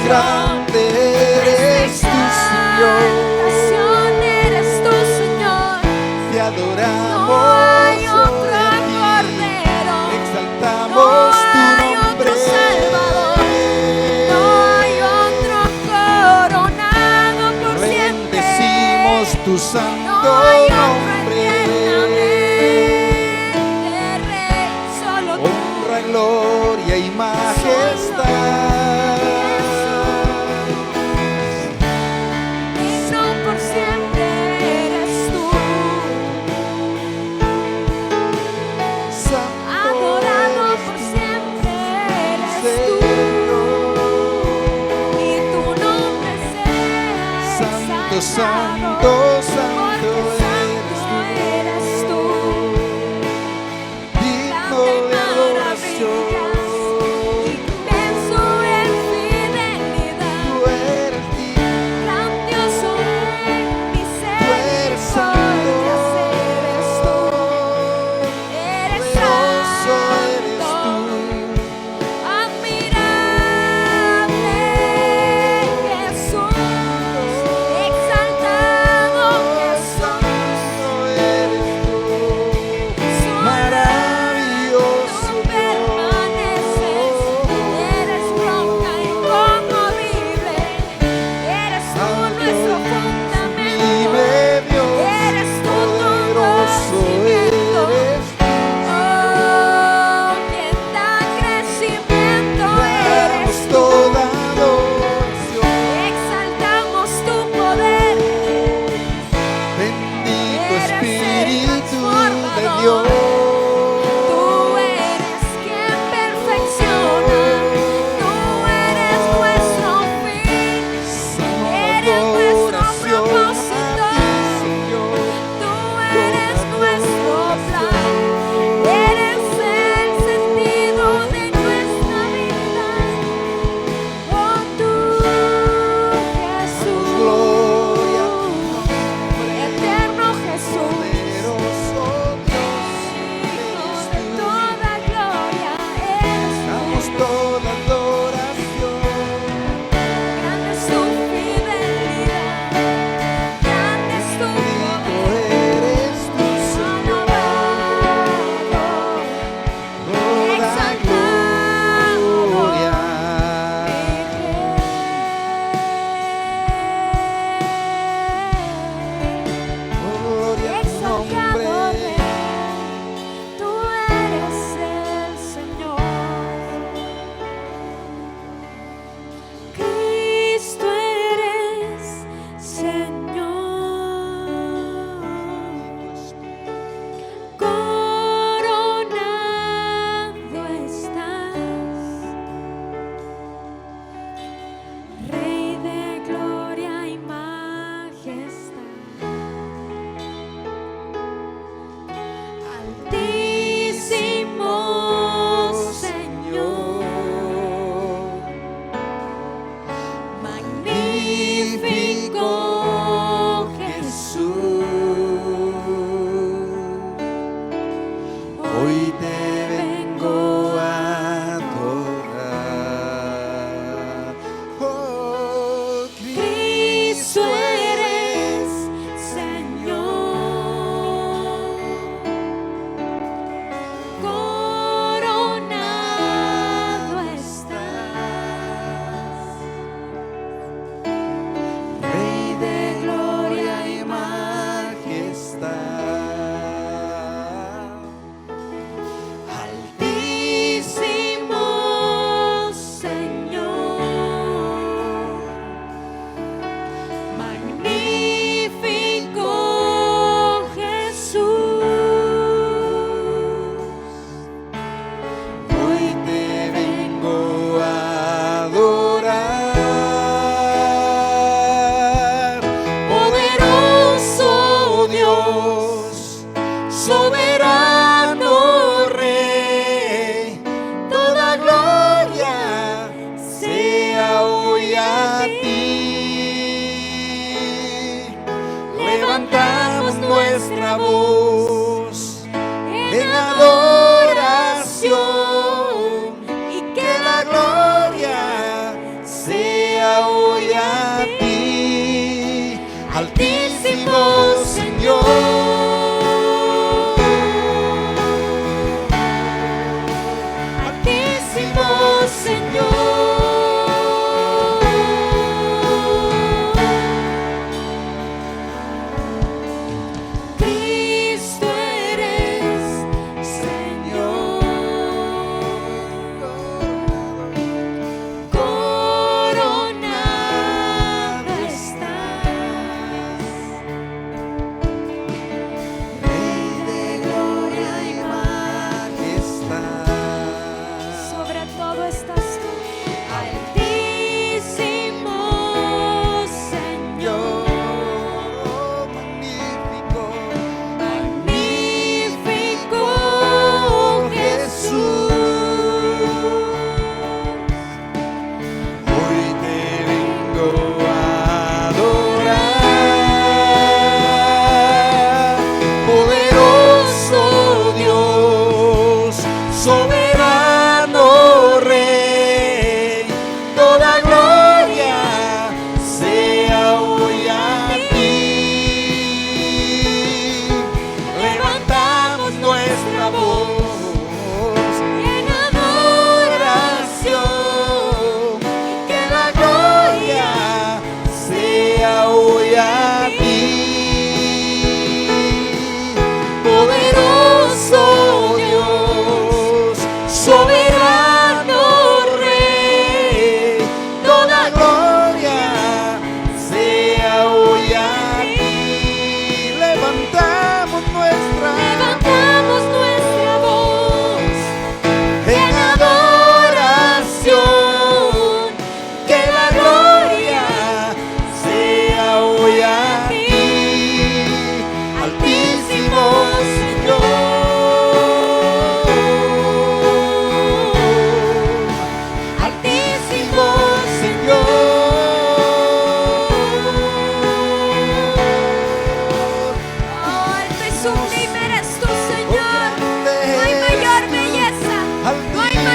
grande eres tú, Señor. Eres tú, Señor. Te adoramos, No hay otro oh Cordero. Rey. Exaltamos No tu hay nombre. otro Salvador. No hay otro coronado por siempre. Bendecimos tu No santo hay otro nombre. eternamente, Rey. Solo tú. Honra, gloria y majestad. Digno por siempre eres tú. Adorado por siempre eres tú. Y tu nombre sea Santo, exaltado, santo, santo porque eres tú. digno de adoración. Inmenso en fidelidad, Tú eres digno, grandioso en tú eres santo, misericordias eres tú. Eres poderoso eres santo, tú. admirable Jesús, exaltado Jesús, Santo eres tú, maravilloso tu Dios.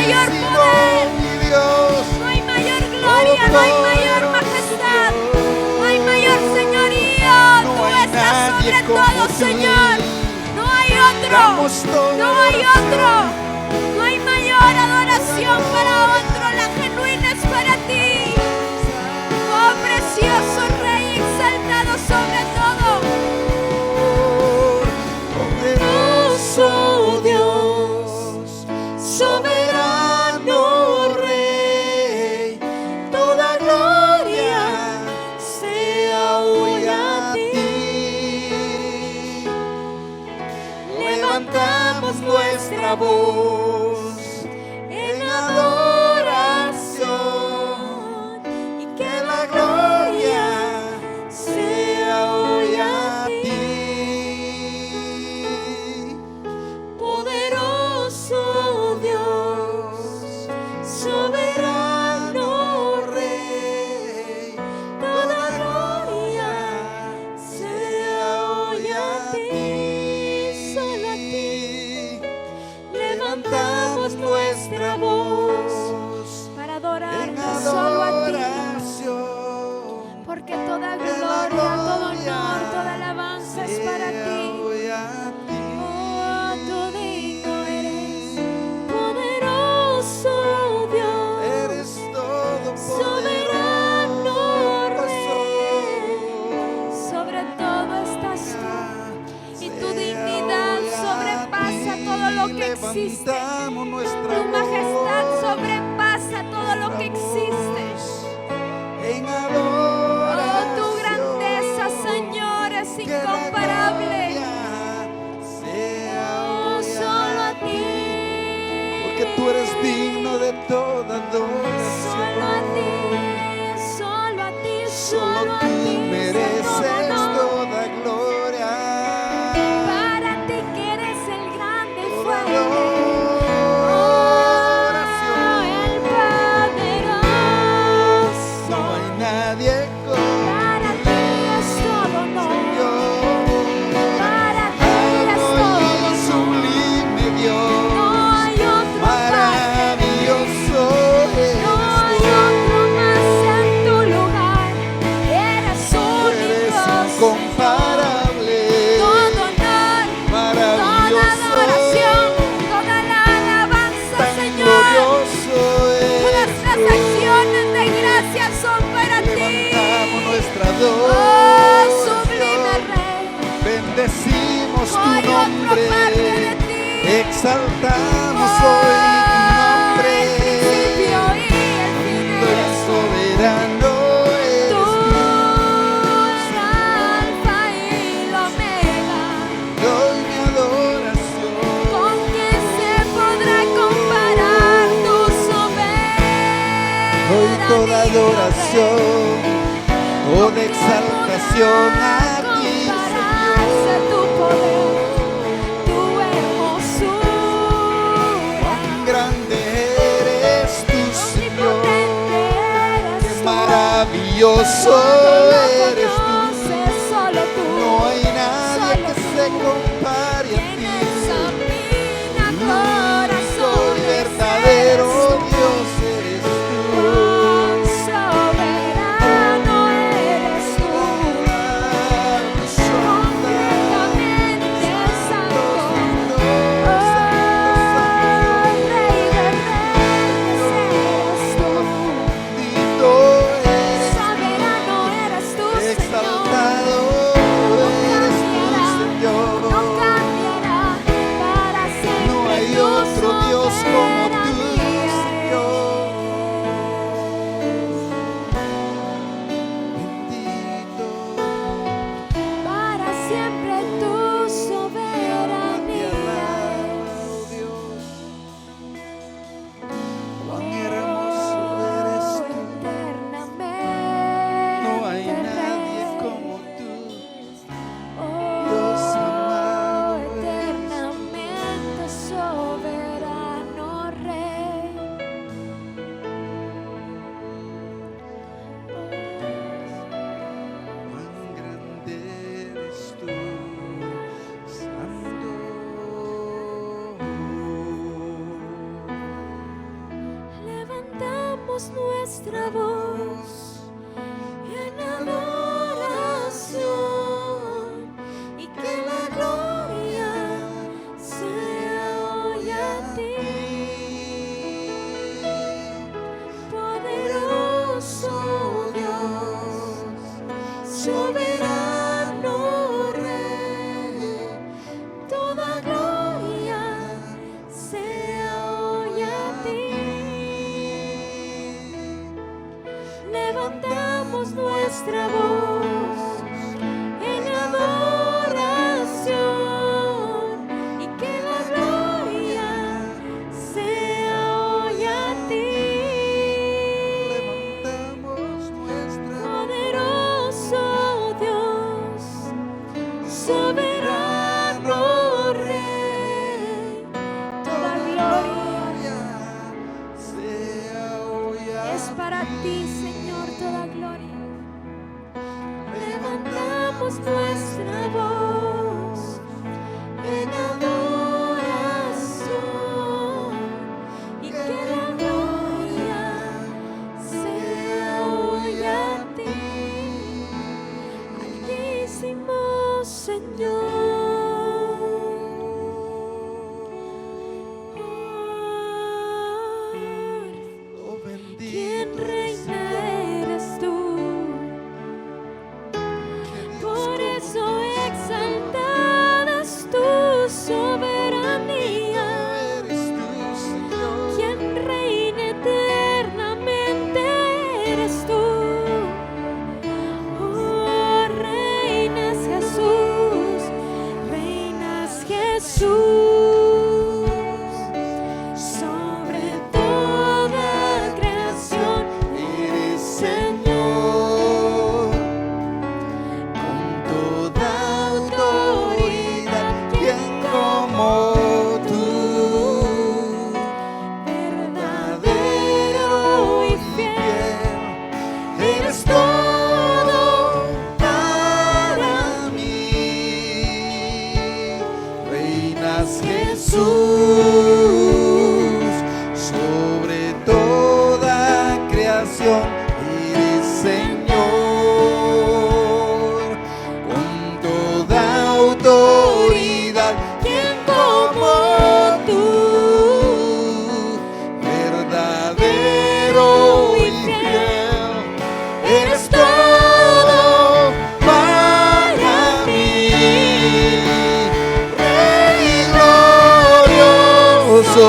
mayor grandísimo, poder, mi Dios. no hay mayor gloria, no hay mayor majestad, no hay mayor señorío. No Tú hay estás nadie sobre como todo, tú. Señor. No hay otro, Damos toda no hay adoración. otro. No hay mayor adoración para otro, la genuina es para ti. Oh precioso Rey, exaltado sobre todo. Poderoso Dios, soberano Rey, toda gloria sea hoy a ti. Levantamos nuestra voz en adoración y que la gloria sea hoy a ti. Poderoso Dios, soberano Rey, toda gloria sea hoy a ti, solo a ti. Levantamos nuestra voz Para en adorarte solo a ti. adoración. Porque toda Que la gloria, todo gloria honor, toda alabanza es para sea ti. hoy a ti. Oh, tú digno eres, poderoso Dios, Eres todo soberano Rey. Sobre todo estás tú, y tu dignidad sobrepasa todo lo que existe. Tu majestad sobrepasa todo lo que existe. En Oh, adoración. tu grandeza, Señor, es Que la incomparable. gloria sea Oh, hoy solo a ti. ti. Porque tú eres digno de toda Solo a adoración. ti, solo a ti, Solo solo a tú ti. mereces sea todo honor. toda gloria. Para ti que eres el grande y Toda fuerte. adoración. Oh, el poderoso. No hay nadie como Para ti es todo honor. Señor. Para ti es todo Alto y honor. sublime Dios. No hay otro Maravilloso No hay otro más en tu lugar. Eres eres único, incomparable. todo honor, toda adoración, toda la alabanza, Tan Señor. glorioso Todas eres las Dios. acciones de gracia son para Levantamos ti. nuestra Oh, sublime adoración. Rey. Bendecimos No hay tu otro nombre. aparte de ti. Exaltamos Oh, hoy tu nombre. el principio y el fin Tú eres eres tú. soberano eres Tú tú. eres Alfa y la Omega. Doy mi adoración. ¿Con qué se podrá comparar tu soberanía? Doy toda adoración, toda ¿Con qué exaltación podrá a ti, compararse Señor. tu poder, tu hermosura? Cuán grande eres tú, Señor. Omnipotente eres Qué tú. maravilloso Todo lo eres tú. conoces solo tú. No hay nadie Solo que tú. se compare a Quien ti. examina Único y corazones verdadero eres tú. Dios eres tú. Cuán soberano eres tú. Completamente santo. Oh, Rey de Reyes eres tú. Bendito eres, Soberano eres tú, Señor. levantamos nuestra voz en adoración y que la gloria sea hoy a ti, poderoso Dios, soberano Rey, toda gloria sea hoy a ti. Levantamos nuestra voz en adoración y que la gloria sea hoy a ti. Levantamos nuestra Poderoso Dios, soberano Rey, toda gloria sea hoy es para ti, Señor, toda gloria. Levantamos nuestra voz en adoración y que la gloria sea hoy a ti, altísimo Señor. Oh, bendito ¿Quién eres, reina Señor. eres tú? Por eso exaltada es tu soberanía. Eres tú, Señor. Quien reina eternamente eres tú. Oh, reinas Jesús, reinas Jesús, sobre toda creación Eres Señor, con toda autoridad, quien como tú, verdadero y fiel, eres todo para mí. Reinas Jesús, sobre toda creación, eres Señor, con toda autoridad, quien como tú, verdadero y fiel, eres todo para mí. Rey glorioso,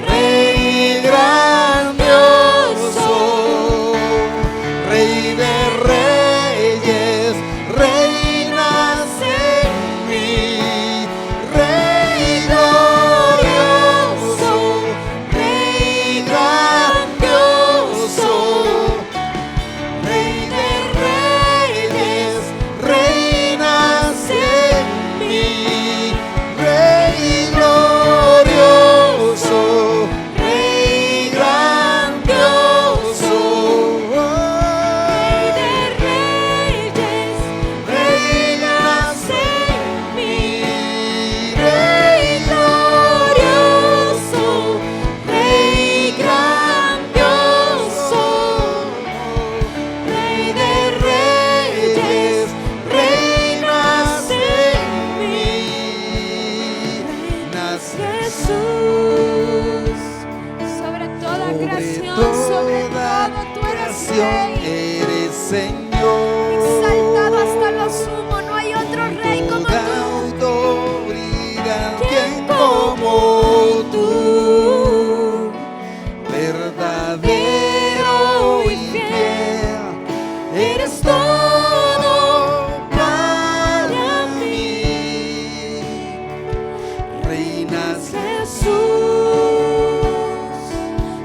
Rey grandioso, Rey de reyes, reinas en mí. Rey glorioso, Rey grandioso, Rey de reyes, reinas en mí. Rey glorioso, Rey grandioso, Rey de reyes, reinas en mí. Rey glorioso, Rey grandioso, Rey de reyes, reinas en mí. Reinas Jesús, sobre toda creación, sobre todo tú eres creación, Rey, eres Señor. exaltado hasta lo sumo, no hay otro Rey como Toda tú. autoridad, ¿Quién quien como tú, verdadero y fiel, eres todo para mí. Reinas Jesús,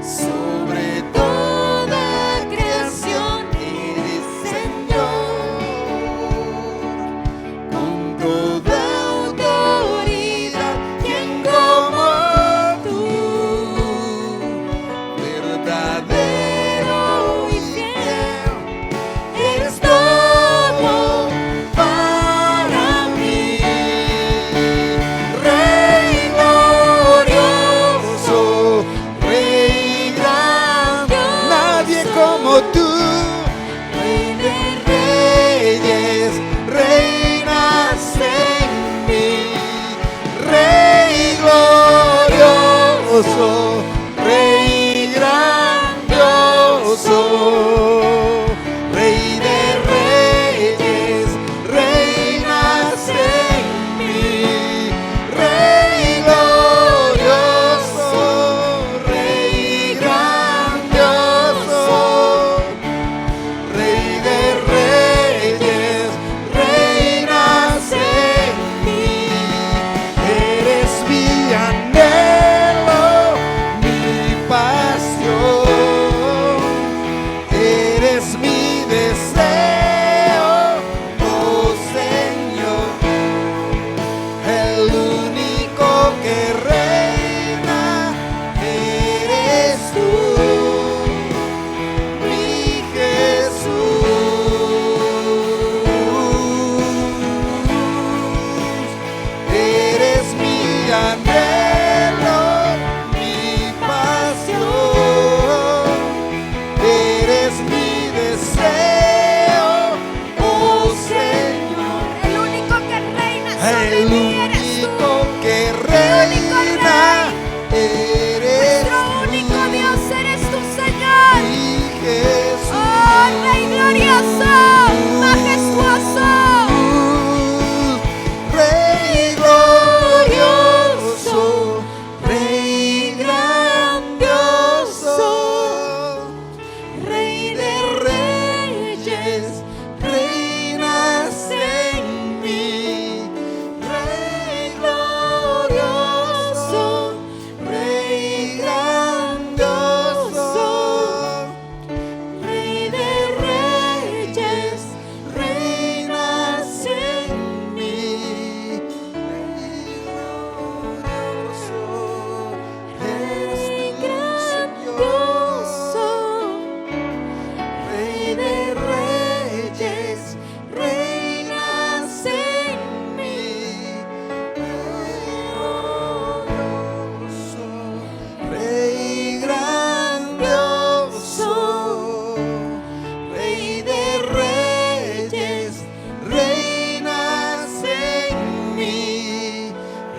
sobre toda creación, eres Señor, con toda glorioso, Rey grandioso, Rey de reyes, reinas en mí, Rey glorioso, Rey grandioso, Rey de reyes, reinas en mí, eres mi anhelo, mi pasión, eres mi deseo, oh Señor, el único que reina eres tú, mi Jesús, eres mi anhelo, mi pasión, eres mi deseo, oh Señor, El único que reina sobre el mí eres tú. único que único reina eres Nuestro único Dios eres tú, Señor. mi Jesús. Oh, Rey glorioso, majestuoso. Rey glorioso, Rey grandioso, Rey de reyes, reinas en mí, Rey glorioso, Rey grandioso, Rey de reyes, reinas en mí, Rey glorioso, eres tú, Señor, Rey de reyes, reinas en mí, Rey grandioso, Rey de reyes, reinas en mí,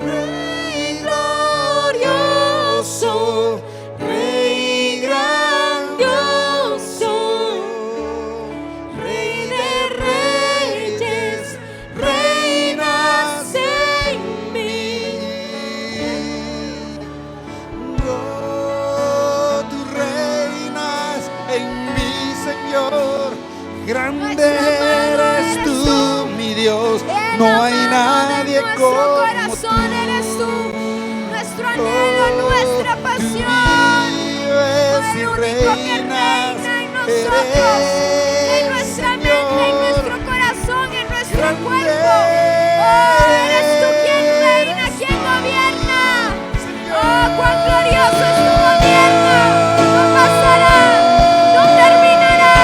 Rey glorioso, Rey grandioso, Rey de reyes, reinas en mí. Oh, tú reinas en mí, Señor, grande eres tú, mi Dios, no hay nadie Nuestro como corazón eres tú. Nuestro anhelo, nuestra pasión. vives y El único que reinas, reina en nosotros, en nuestra mente, en Señor, nuestro corazón, en nuestro grande cuerpo. Oh, eres tú quien reina, quien gobierna. Oh, cuán glorioso es tu gobierno. No pasará, no terminará,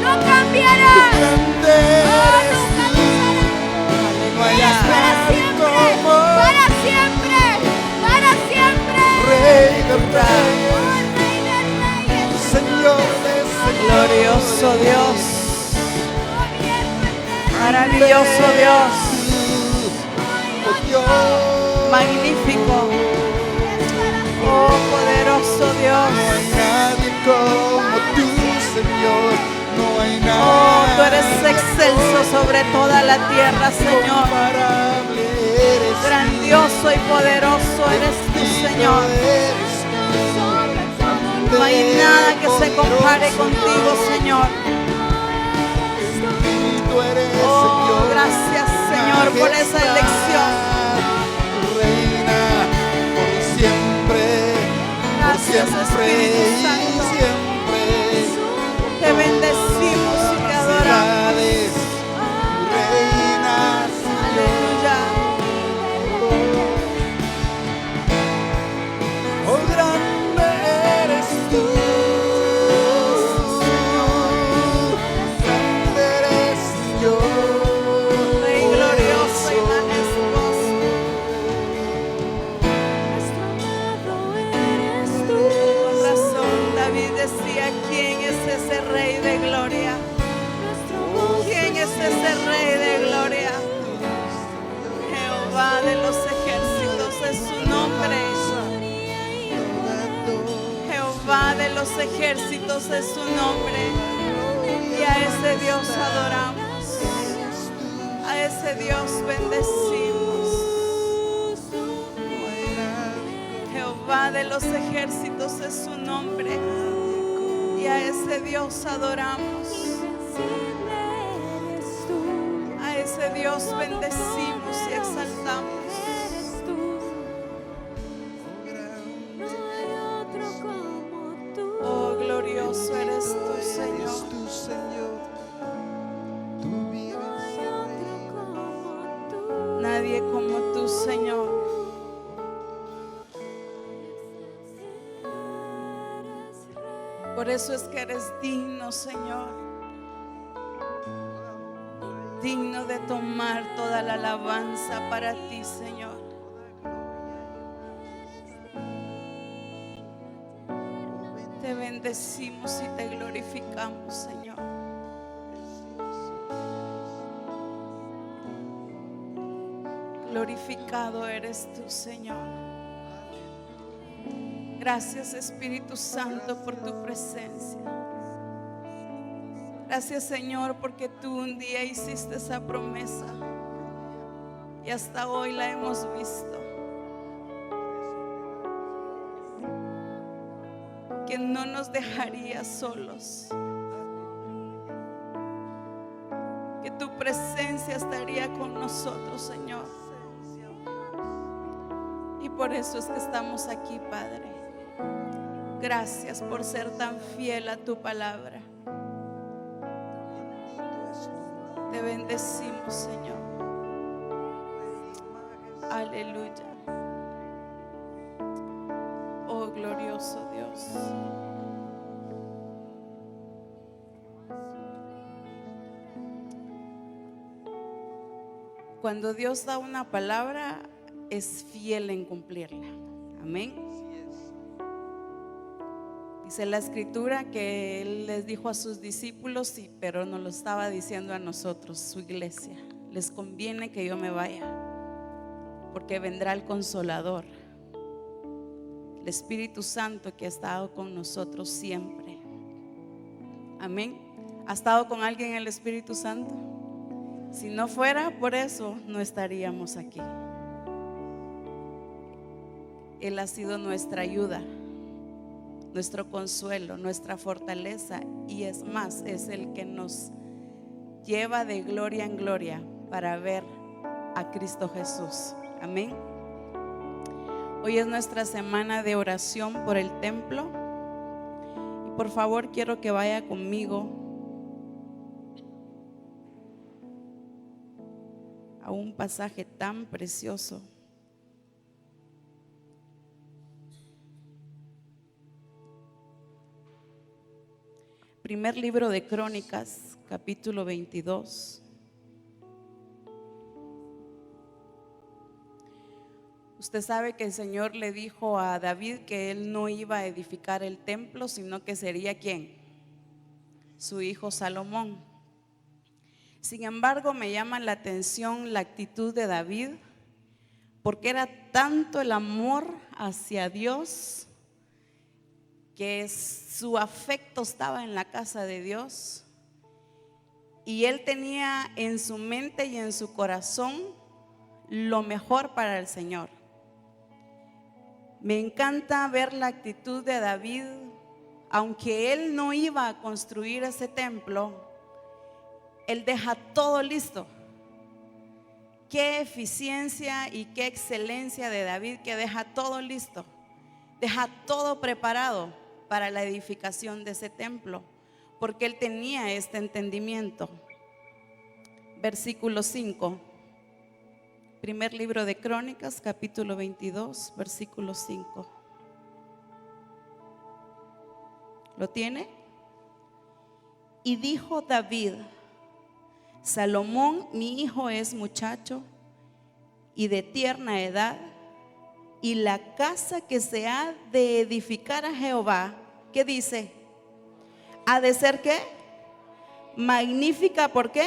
no cambiará. grande Oh, eres nunca tú, no hay Eres para nadie siempre, como para siempre, para siempre. Rey de Oh, reyes, Rey de reyes, Señor de señores. Glorioso Dios, gobierno eterno. maravilloso Dios, Oh Dios, magnífico, oh poderoso no Dios. hay nadie como tú, Señor, no hay Oh, nadie. tú eres excelso sobre toda la tierra, Señor. Incomparable eres tú, Grandioso y poderoso eres tú, Señor. eres tú. No hay nada que se compare contigo, Señor. Tú eres, Oh, Señor, gracias, Señor, por esa elección. Reina por siempre, Gracias, por siempre Espíritu y Santo. siempre. Te bendecimos y te adoramos. Ciudades, reinas, Aleluya. oh grande eres tú, grande eres Dios, Rey glorioso y majestuoso. Con razón, David decía: ¿quién es ese Rey de gloria? ¿Quién es ese Rey de gloria? Jehová de los ejércitos es su nombre. de los ejércitos es su nombre. Y a ese Dios adoramos. A ese Dios bendecimos. Jehová de los ejércitos es su nombre. Y a ese Dios adoramos. A ese Dios bendecimos y exaltamos. Oh, glorioso eres tú, Señor. Nadie como tú, Señor. Por eso es que eres digno, Señor. Digno de tomar toda la alabanza para ti, Señor. Te bendecimos y te glorificamos, Señor. Glorificado eres tú, Señor. Gracias, Espíritu Santo, por tu presencia. Gracias, Señor, porque tú un día hiciste esa promesa y hasta hoy la hemos visto. Que no nos dejarías solos. Que tu presencia estaría con nosotros, Señor. Y por eso es que estamos aquí, Padre. Gracias por ser tan fiel a tu palabra. Te bendecimos, Señor. Aleluya. Oh, glorioso Dios. Cuando Dios da una palabra, es fiel en cumplirla. Amén. Dice la escritura que Él les dijo a sus discípulos, sí, pero no lo estaba diciendo a nosotros, su iglesia. Les conviene que yo me vaya, porque vendrá el Consolador, el Espíritu Santo que ha estado con nosotros siempre. Amén. ¿Ha estado con alguien el Espíritu Santo? Si no fuera por eso, no estaríamos aquí. Él ha sido nuestra ayuda, nuestro consuelo, nuestra fortaleza, y es más, es el que nos lleva de gloria en gloria para ver a Cristo Jesús. Amén. Hoy es nuestra semana de oración por el templo, y por favor quiero que vaya conmigo a un pasaje tan precioso. Primer libro de Crónicas, capítulo 22. Usted sabe que el Señor le dijo a David que él no iba a edificar el templo, sino que sería ¿quién? Su hijo Salomón. Sin embargo, me llama la atención la actitud de David, porque era tanto el amor hacia Dios, que su afecto estaba en la casa de Dios, y él tenía en su mente y en su corazón lo mejor para el Señor. Me encanta ver la actitud de David. Aunque él no iba a construir ese templo, él deja todo listo. Qué eficiencia y qué excelencia de David, que deja todo listo, deja todo preparado para la edificación de ese templo, porque él tenía este entendimiento. Versículo 5, primer libro de Crónicas, capítulo 22, versículo 5. ¿Lo tiene? Y dijo David: Salomón, mi hijo, es muchacho y de tierna edad, y la casa que se ha de edificar a Jehová, ¿qué dice? Ha de ser ¿qué? Magnífica. ¿Por qué?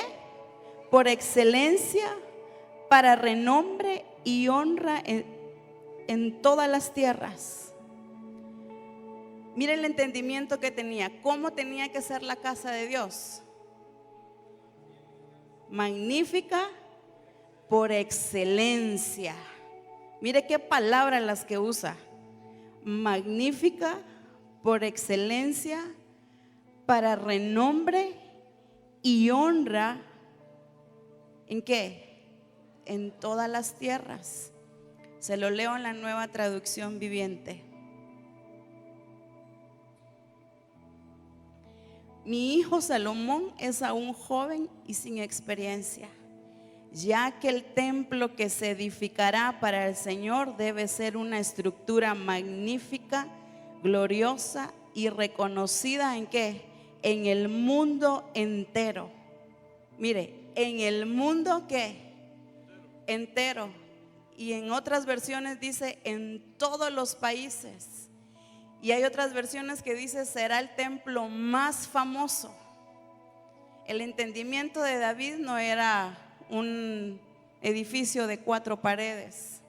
Por excelencia, para renombre y honra en todas las tierras. Mire el entendimiento que tenía. ¿Cómo tenía que ser la casa de Dios? Magnífica por excelencia. Mire qué palabras las que usa. Magnífica por excelencia, para renombre y honra. ¿En qué? En todas las tierras. Se lo leo en la Nueva Traducción Viviente. Mi hijo Salomón es aún joven y sin experiencia, ya que el templo que se edificará para el Señor debe ser una estructura magnífica, gloriosa y reconocida ¿en qué? En el mundo entero. Mire, en el mundo ¿qué? Entero. Y en otras versiones dice en todos los países. Y hay otras versiones que dice será el templo más famoso. El entendimiento de David no era un edificio de 4 paredes,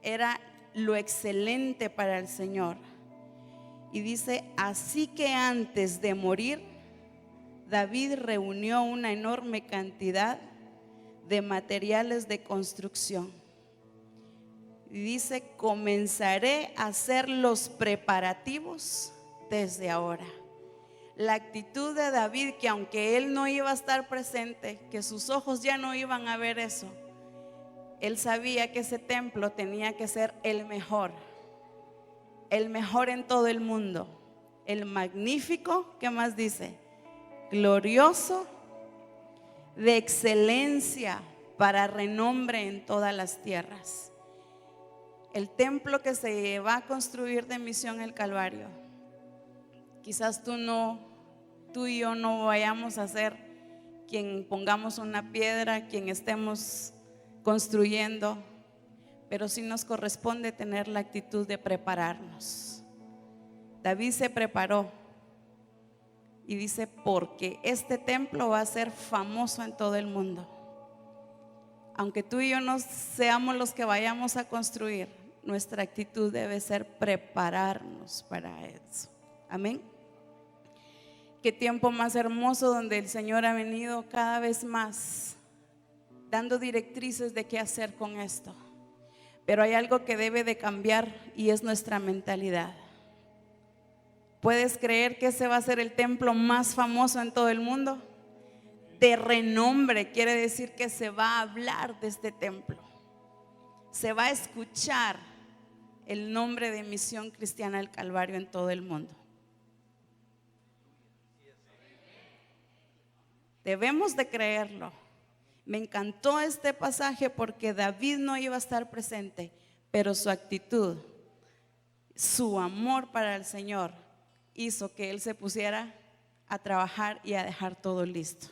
era lo excelente para el Señor. Y dice, así que antes de morir, David reunió una enorme cantidad de materiales de construcción. Y dice, comenzaré a hacer los preparativos desde ahora. La actitud de David, que aunque él no iba a estar presente, que sus ojos ya no iban a ver eso, él sabía que ese templo tenía que ser el mejor en todo el mundo, el magnífico, ¿qué más dice? Glorioso, de excelencia, para renombre en todas las tierras. El templo que se va a construir de Misión El Calvario, quizás tú y yo no vayamos a ser quien pongamos una piedra, quien estemos construyendo, pero sí nos corresponde tener la actitud de prepararnos. David se preparó y dice, porque este templo va a ser famoso en todo el mundo. Aunque tú y yo no seamos los que vayamos a construir, nuestra actitud debe ser prepararnos para eso. Amén. Qué tiempo más hermoso donde el Señor ha venido cada vez más dando directrices de qué hacer con esto. Pero hay algo que debe de cambiar y es nuestra mentalidad. ¿Puedes creer que ese va a ser el templo más famoso en todo el mundo? De renombre, quiere decir que se va a hablar de este templo. Se va a escuchar el nombre de Misión Cristiana del Calvario en todo el mundo. Debemos de creerlo. Me encantó este pasaje porque David no iba a estar presente, pero su actitud, su amor para el Señor hizo que él se pusiera a trabajar y a dejar todo listo.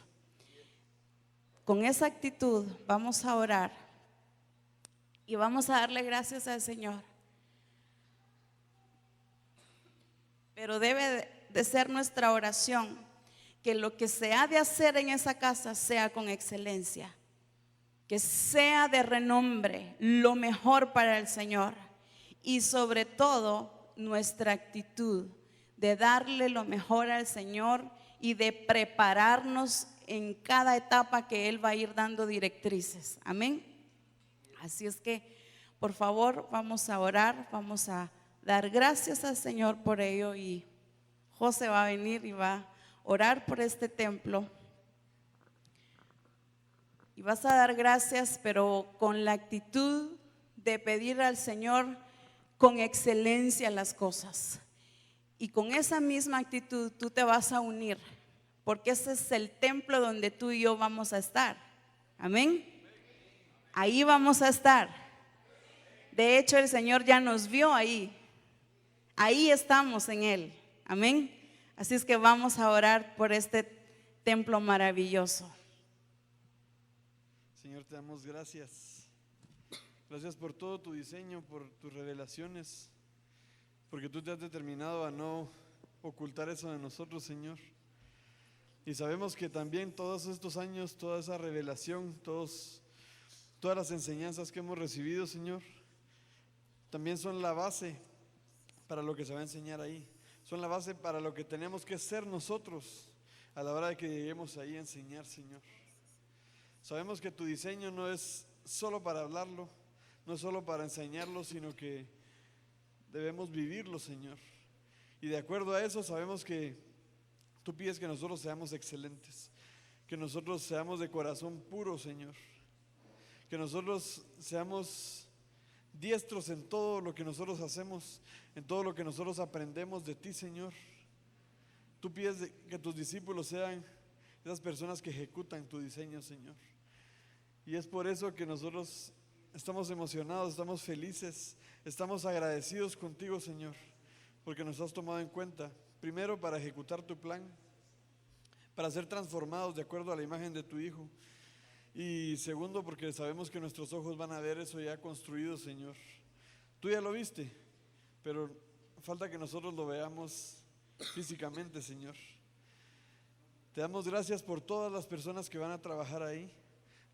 Con esa actitud vamos a orar y vamos a darle gracias al Señor. Pero debe de ser nuestra oración que lo que se ha de hacer en esa casa sea con excelencia, que sea de renombre, lo mejor para el Señor, y sobre todo nuestra actitud de darle lo mejor al Señor y de prepararnos en cada etapa que Él va a ir dando directrices. Amén. Así es que por favor vamos a orar, vamos a dar gracias al Señor por ello, y José va a venir y va a orar por este templo. Y vas a dar gracias, pero con la actitud de pedir al Señor con excelencia las cosas. Y con esa misma actitud tú te vas a unir, porque ese es el templo donde tú y yo vamos a estar. Amén. Ahí vamos a estar. De hecho, el Señor ya nos vio ahí. Ahí estamos en Él. Amén. Así es que vamos a orar por este templo maravilloso. Señor, te damos gracias. Gracias por todo tu diseño, por tus revelaciones, porque tú te has determinado a no ocultar eso de nosotros, Señor. Y sabemos que también todos estos años, toda esa revelación, todas las enseñanzas que hemos recibido, Señor, también son la base para lo que se va a enseñar ahí. son la base para lo que tenemos que ser nosotros a la hora de que lleguemos ahí a enseñar, Señor. Sabemos que tu diseño no es solo para hablarlo, no es solo para enseñarlo, sino que debemos vivirlo, Señor. Y de acuerdo a eso sabemos que tú pides que nosotros seamos excelentes, que nosotros seamos de corazón puro, Señor, que nosotros seamos diestros en todo lo que nosotros hacemos, en todo lo que nosotros aprendemos de ti, Señor. Tú pides que tus discípulos sean esas personas que ejecutan tu diseño, Señor. Y es por eso que nosotros estamos emocionados, estamos felices, estamos agradecidos contigo, Señor, porque nos has tomado en cuenta, primero para ejecutar tu plan, para ser transformados de acuerdo a la imagen de tu Hijo, y segundo porque sabemos que nuestros ojos van a ver eso ya construido, Señor. Tú ya lo viste, pero falta que nosotros lo veamos físicamente, Señor. Te damos gracias por todas las personas que van a trabajar ahí.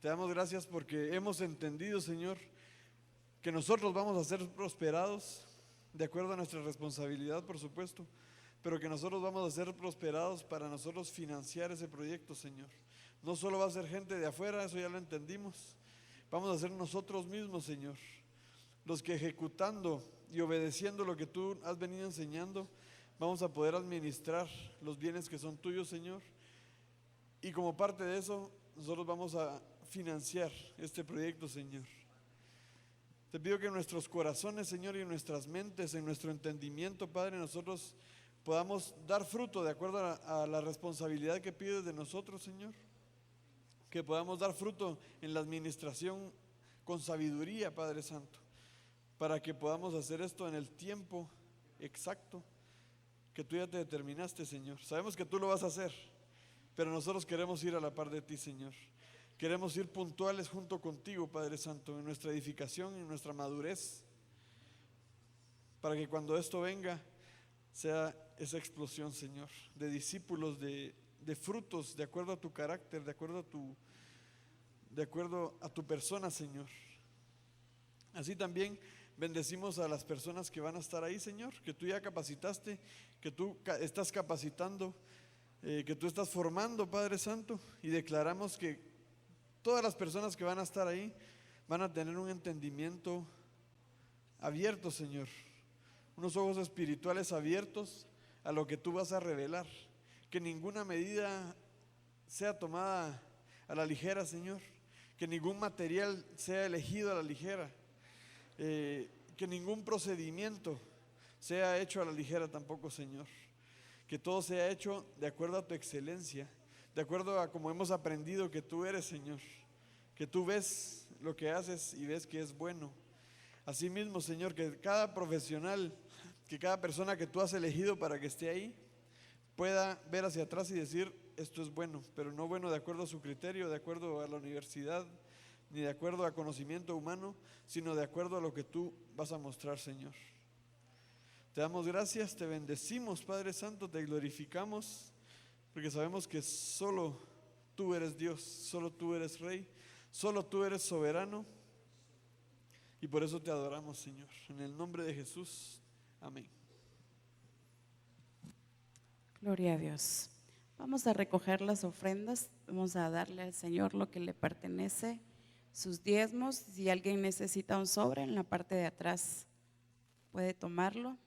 Te damos gracias porque hemos entendido, Señor, que nosotros vamos a ser prosperados de acuerdo a nuestra responsabilidad, por supuesto, pero que nosotros vamos a ser prosperados para nosotros financiar ese proyecto, Señor. No solo va a ser gente de afuera, eso ya lo entendimos. Vamos a ser nosotros mismos, Señor, los que ejecutando y obedeciendo lo que tú has venido enseñando, vamos a poder administrar los bienes que son tuyos, Señor. Y como parte de eso, nosotros vamos a financiar este proyecto, Señor. Te pido que en nuestros corazones, Señor, y en nuestras mentes, en nuestro entendimiento, Padre, nosotros podamos dar fruto de acuerdo a la responsabilidad que pides de nosotros, Señor. Que podamos dar fruto en la administración con sabiduría, Padre Santo, para que podamos hacer esto en el tiempo exacto que tú ya te determinaste, Señor. Sabemos que tú lo vas a hacer, pero nosotros queremos ir a la par de ti, Señor. Queremos ir puntuales junto contigo, Padre Santo, en nuestra edificación, en nuestra madurez, para que cuando esto venga sea esa explosión, Señor, de discípulos, de frutos, de acuerdo a tu carácter, de acuerdo a tu persona, Señor. Así también bendecimos a las personas que van a estar ahí, Señor, que tú ya capacitaste, que tú estás capacitando, que tú estás formando, Padre Santo, y declaramos que todas las personas que van a estar ahí van a tener un entendimiento abierto, Señor, unos ojos espirituales abiertos a lo que tú vas a revelar, que ninguna medida sea tomada a la ligera, Señor, que ningún material sea elegido a la ligera, que ningún procedimiento sea hecho a la ligera tampoco, Señor, que todo sea hecho de acuerdo a tu excelencia, de acuerdo a como hemos aprendido que tú eres, Señor, que tú ves lo que haces y ves que es bueno. Asimismo, Señor, que cada profesional, que cada persona que tú has elegido para que esté ahí, pueda ver hacia atrás y decir, esto es bueno, pero no bueno de acuerdo a su criterio, de acuerdo a la universidad, ni de acuerdo a conocimiento humano, sino de acuerdo a lo que tú vas a mostrar, Señor. Te damos gracias, te bendecimos, Padre Santo, te glorificamos, porque sabemos que solo tú eres Dios, solo tú eres Rey, solo tú eres soberano, y por eso te adoramos, Señor. En el nombre de Jesús, amén. Gloria a Dios. Vamos a recoger las ofrendas, vamos a darle al Señor lo que le pertenece, sus diezmos. Si alguien necesita un sobre, en la parte de atrás puede tomarlo.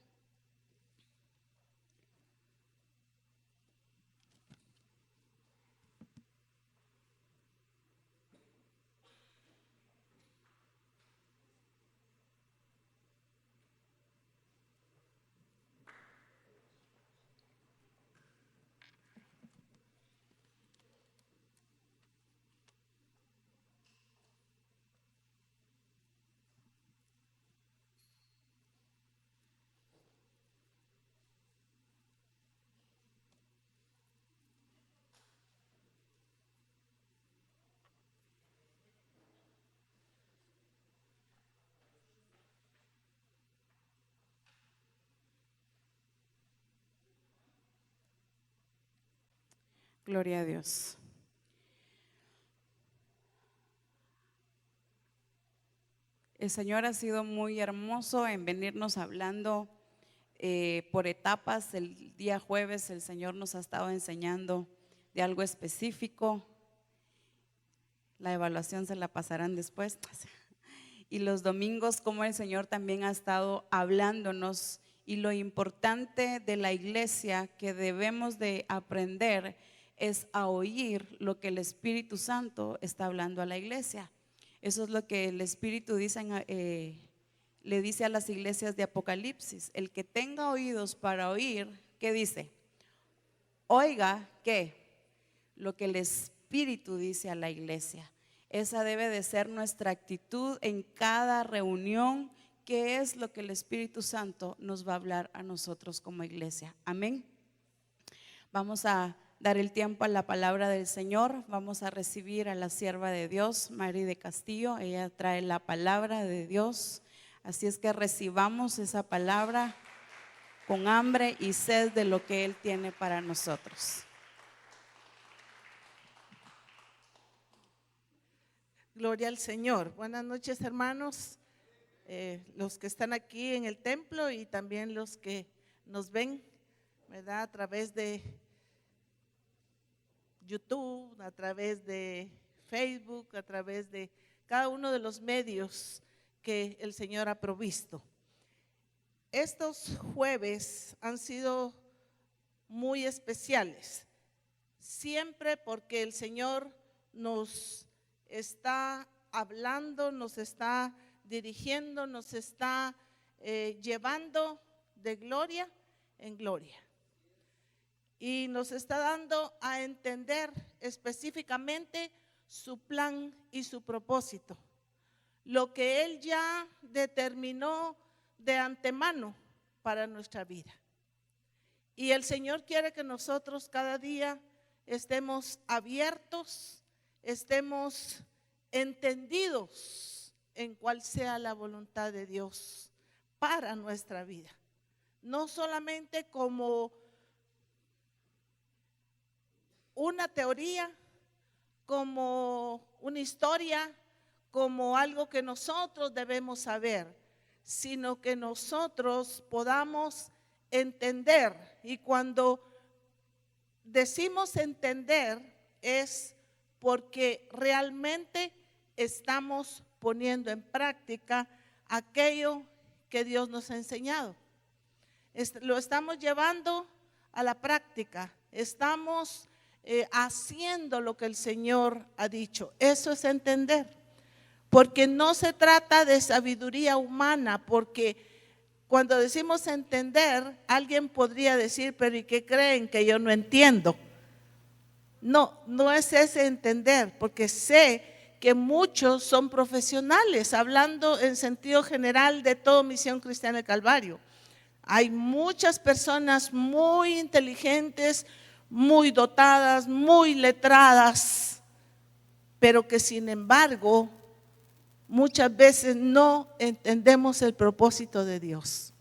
Gloria a Dios. El Señor ha sido muy hermoso en venirnos hablando por etapas. El día jueves el Señor nos ha estado enseñando de algo específico. La evaluación se la pasarán después. Y los domingos, como el Señor también ha estado hablándonos, y lo importante de la iglesia que debemos de aprender es a oír lo que el Espíritu Santo está hablando a la iglesia. Eso es lo que el Espíritu le dice a las iglesias de Apocalipsis: el que tenga oídos para oír, ¿qué dice? Oiga, ¿qué? Lo que el Espíritu dice a la iglesia. Esa debe de ser nuestra actitud en cada reunión. ¿Qué es lo que el Espíritu Santo nos va a hablar a nosotros como iglesia? Amén. Vamos a dar el tiempo a la palabra del Señor. Vamos a recibir a la sierva de Dios, Mari de Castillo. Ella trae la palabra de Dios. Así es que recibamos esa palabra con hambre y sed de lo que Él tiene para nosotros. Gloria al Señor. Buenas noches, hermanos, los que están aquí en el templo y también los que nos ven, ¿verdad? A través de YouTube, a través de Facebook, a través de cada uno de los medios que el Señor ha provisto. Estos jueves han sido muy especiales, siempre porque el Señor nos está hablando, nos está dirigiendo, nos está llevando de gloria en gloria. Y nos está dando a entender específicamente su plan y su propósito, lo que Él ya determinó de antemano para nuestra vida. Y el Señor quiere que nosotros cada día estemos abiertos, estemos entendidos en cuál sea la voluntad de Dios para nuestra vida. No solamente como una teoría, como una historia, como algo que nosotros debemos saber, sino que nosotros podamos entender. Y cuando decimos entender es porque realmente estamos poniendo en práctica aquello que Dios nos ha enseñado. Lo estamos llevando a la práctica, estamos haciendo lo que el Señor ha dicho. Eso es entender, porque no se trata de sabiduría humana, porque cuando decimos entender, alguien podría decir, pero ¿y qué creen que yo no entiendo? No, no es ese entender, porque sé que muchos son profesionales, hablando en sentido general de toda Misión Cristiana del Calvario. Hay muchas personas muy inteligentes, muy dotadas, muy letradas, pero que sin embargo muchas veces no entendemos el propósito de Dios.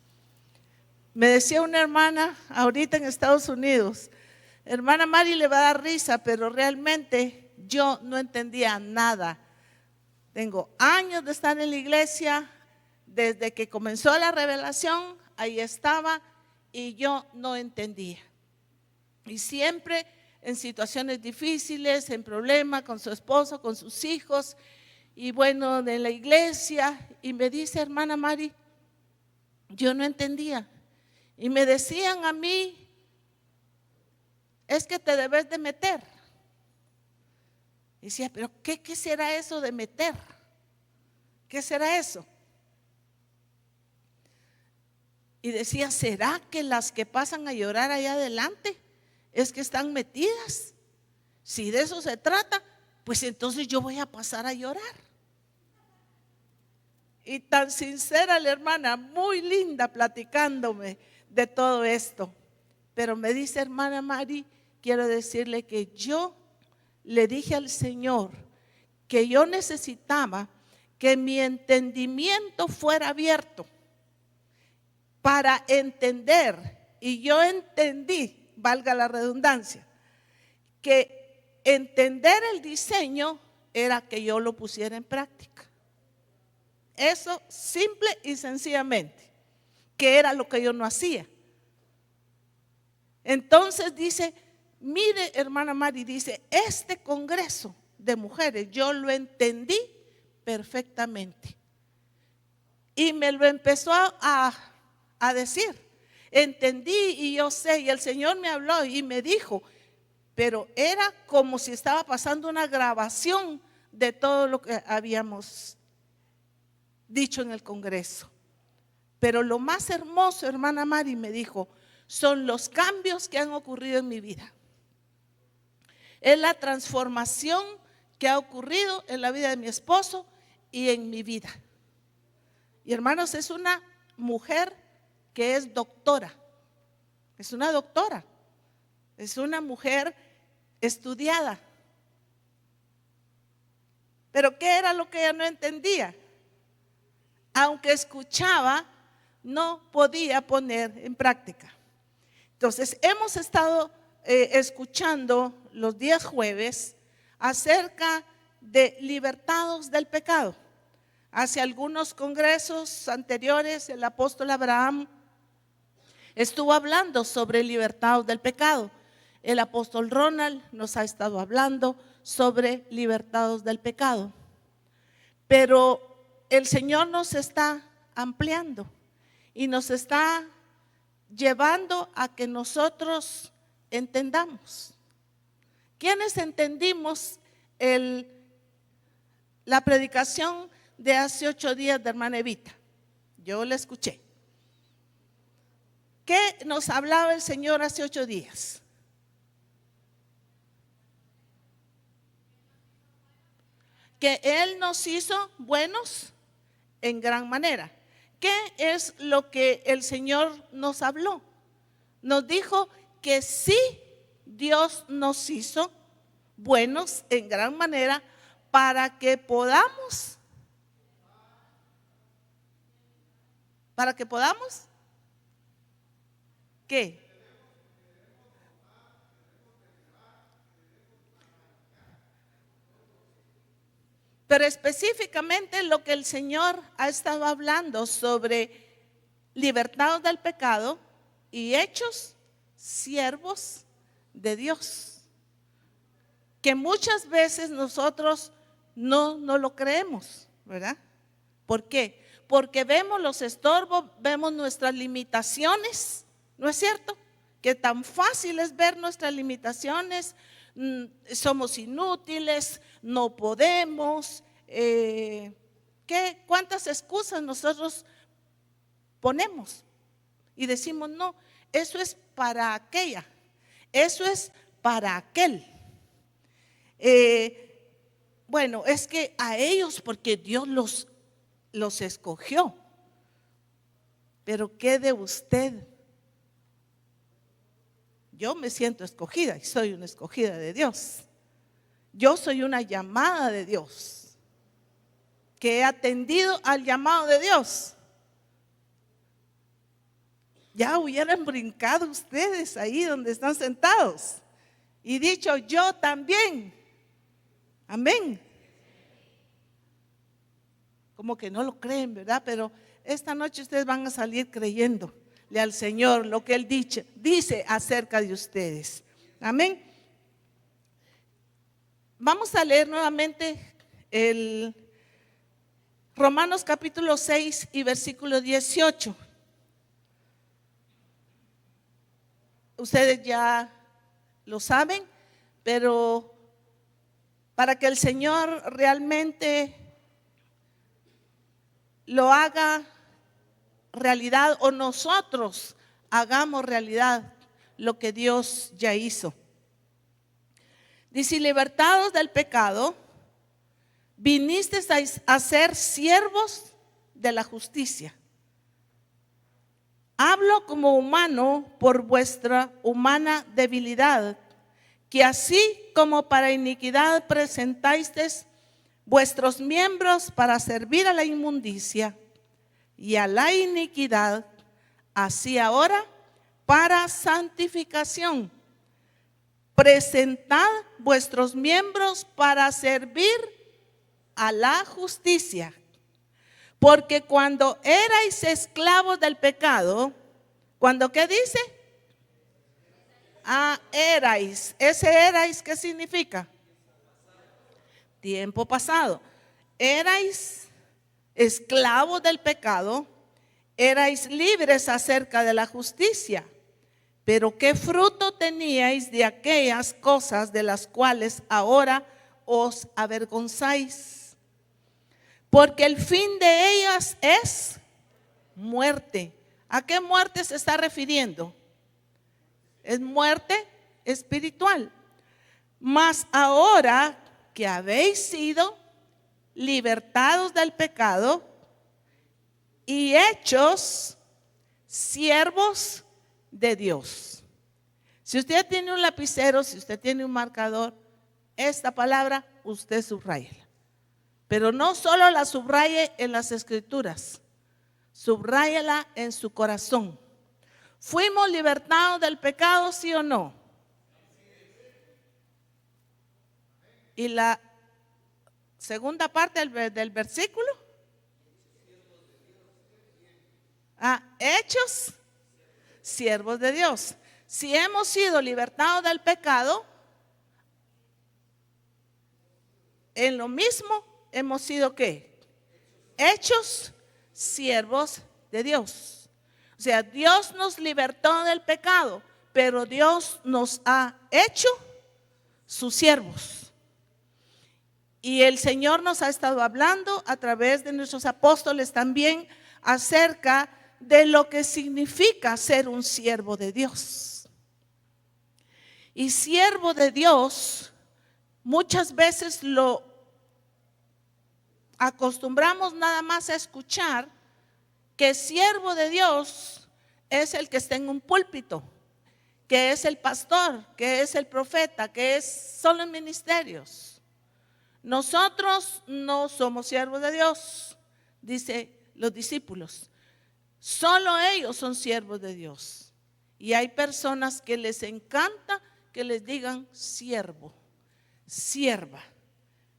Me decía una hermana ahorita en Estados Unidos, hermana Mari, le va a dar risa, pero realmente yo no entendía nada. Tengo años de estar en la iglesia, desde que comenzó la revelación, ahí estaba y yo no entendía. Y siempre en situaciones difíciles, en problemas con su esposo, con sus hijos, y bueno, de la iglesia. Y me dice, hermana Mari, yo no entendía. Y me decían a mí, es que te debes de meter. Y decía, pero ¿qué será eso de meter? ¿Qué será eso? Y decía, ¿será que las que pasan a llorar allá adelante es que están metidas? Si de eso se trata, pues entonces yo voy a pasar a llorar. Y tan sincera la hermana, muy linda platicándome de todo esto. Pero me dice, hermana Mari, quiero decirle que yo le dije al Señor que yo necesitaba que mi entendimiento fuera abierto para entender. Y yo entendí, valga la redundancia, que entender el diseño era que yo lo pusiera en práctica. Eso simple y sencillamente. que era lo que yo no hacía. Entonces dice, mire hermana Mari, dice, este congreso de mujeres yo lo entendí perfectamente. Y me lo empezó a decir, entendí y yo sé, y el Señor me habló y me dijo, pero era como si estaba pasando una grabación de todo lo que habíamos dicho en el congreso. Pero lo más hermoso, hermana Mari, me dijo, son los cambios que han ocurrido en mi vida. Es la transformación que ha ocurrido en la vida de mi esposo y en mi vida. Y hermanos, es una mujer que es doctora. Es una doctora. Es una mujer estudiada. Pero ¿qué era lo que ella no entendía? Aunque escuchaba, no podía poner en práctica. Entonces, hemos estado escuchando los días jueves acerca de libertados del pecado. Hace algunos congresos anteriores, el apóstol Abraham estuvo hablando sobre libertados del pecado. El apóstol Ronald nos ha estado hablando sobre libertados del pecado. Pero el Señor nos está ampliando y nos está llevando a que nosotros entendamos. ¿Quiénes entendimos la predicación de hace 8 días de hermana Evita? Yo la escuché. ¿Qué nos hablaba el Señor hace 8 días? Que Él nos hizo buenos en gran manera. ¿Qué es lo que el Señor nos habló? Nos dijo que sí, Dios nos hizo buenos en gran manera para que podamos. ¿Para que podamos? ¿Qué? Pero específicamente lo que el Señor ha estado hablando sobre libertados del pecado y hechos siervos de Dios, que muchas veces nosotros no lo creemos, ¿verdad? ¿Por qué? Porque vemos los estorbos, vemos nuestras limitaciones, ¿no es cierto? Que tan fácil es ver nuestras limitaciones, somos inútiles, no podemos. ¿Cuántas excusas nosotros ponemos? Y decimos, no, eso es para aquella, eso es para aquel. Bueno, es que a ellos porque Dios los escogió. Pero ¿qué de usted? Yo me siento escogida y soy una escogida de Dios. Yo soy una llamada de Dios, que he atendido al llamado de Dios. Ya hubieran brincado ustedes ahí donde están sentados y dicho, yo también. Amén. Como que no lo creen, ¿verdad? Pero esta noche ustedes van a salir creyéndole al Señor lo que Él dice acerca de ustedes. Amén. Vamos a leer nuevamente el Romanos capítulo 6 y versículo 18. Ustedes ya lo saben, pero para que el Señor realmente lo haga realidad o nosotros hagamos realidad lo que Dios ya hizo. Dice, libertados del pecado, vinisteis a ser siervos de la justicia. Hablo como humano por vuestra humana debilidad, que así como para iniquidad presentasteis vuestros miembros para servir a la inmundicia y a la iniquidad, así ahora para santificación. Presentad vuestros miembros para servir a la justicia. Porque cuando erais esclavos del pecado, ¿cuando qué dice? Erais. ¿Ese erais qué significa? Tiempo pasado. Erais esclavos del pecado, erais libres acerca de la justicia. Pero ¿qué fruto teníais de aquellas cosas de las cuales ahora os avergonzáis? Porque el fin de ellas es muerte. ¿A qué muerte se está refiriendo? Es muerte espiritual. Mas ahora que habéis sido libertados del pecado y hechos siervos de Dios. Si usted tiene un lapicero, si usted tiene un marcador, esta palabra usted subráyela. Pero no solo la subraye en las escrituras, subráyela en su corazón. ¿Fuimos libertados del pecado, sí o no? Y la segunda parte del versículo. Hechos siervos de Dios. Si hemos sido libertados del pecado, en lo mismo hemos sido ¿qué? Hechos siervos de Dios. O sea, Dios nos libertó del pecado, pero Dios nos ha hecho sus siervos. Y el Señor nos ha estado hablando a través de nuestros apóstoles también acerca de lo que significa ser un siervo de Dios. Y siervo de Dios, muchas veces lo acostumbramos nada más a escuchar que siervo de Dios es el que está en un púlpito, que es el pastor, que es el profeta, son los ministerios. Nosotros no somos siervos de Dios, dice los discípulos. Solo ellos son siervos de Dios. Y hay personas que les encanta que les digan siervo, sierva.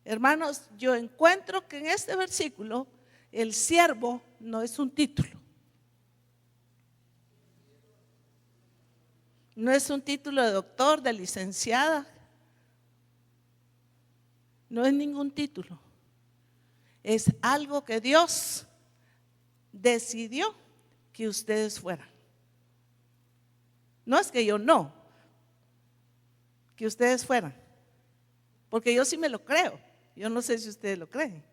Hermanos, yo encuentro que en este versículo el siervo no es un título. No es un título de doctor, de licenciada. No es ningún título. Es algo que Dios decidió que ustedes fueran. No es que yo no, que ustedes fueran. Porque yo sí me lo creo. Yo no sé si ustedes lo creen.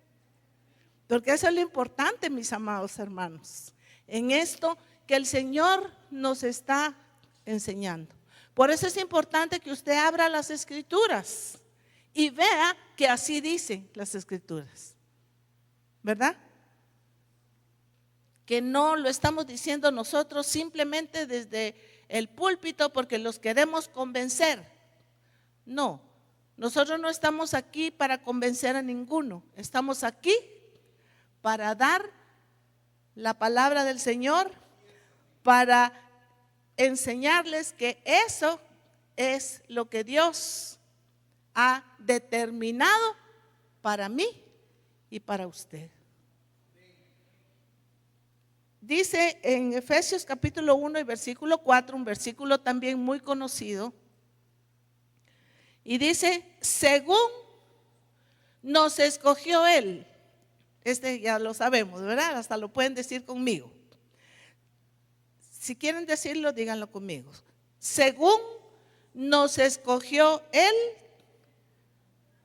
Porque eso es lo importante, mis amados hermanos. En esto que el Señor nos está enseñando. Por eso es importante que usted abra las escrituras y vea que así dicen las escrituras. ¿Verdad? Que no lo estamos diciendo nosotros simplemente desde el púlpito porque los queremos convencer. No, nosotros no estamos aquí para convencer a ninguno. Estamos aquí para dar la palabra del Señor, para enseñarles que eso es lo que Dios ha determinado para mí y para usted. Dice en Efesios capítulo 1 y versículo 4, un versículo también muy conocido, y dice, según nos escogió Él. Este ya lo sabemos, ¿verdad? Hasta lo pueden decir conmigo. Si quieren decirlo, díganlo conmigo. Según nos escogió Él,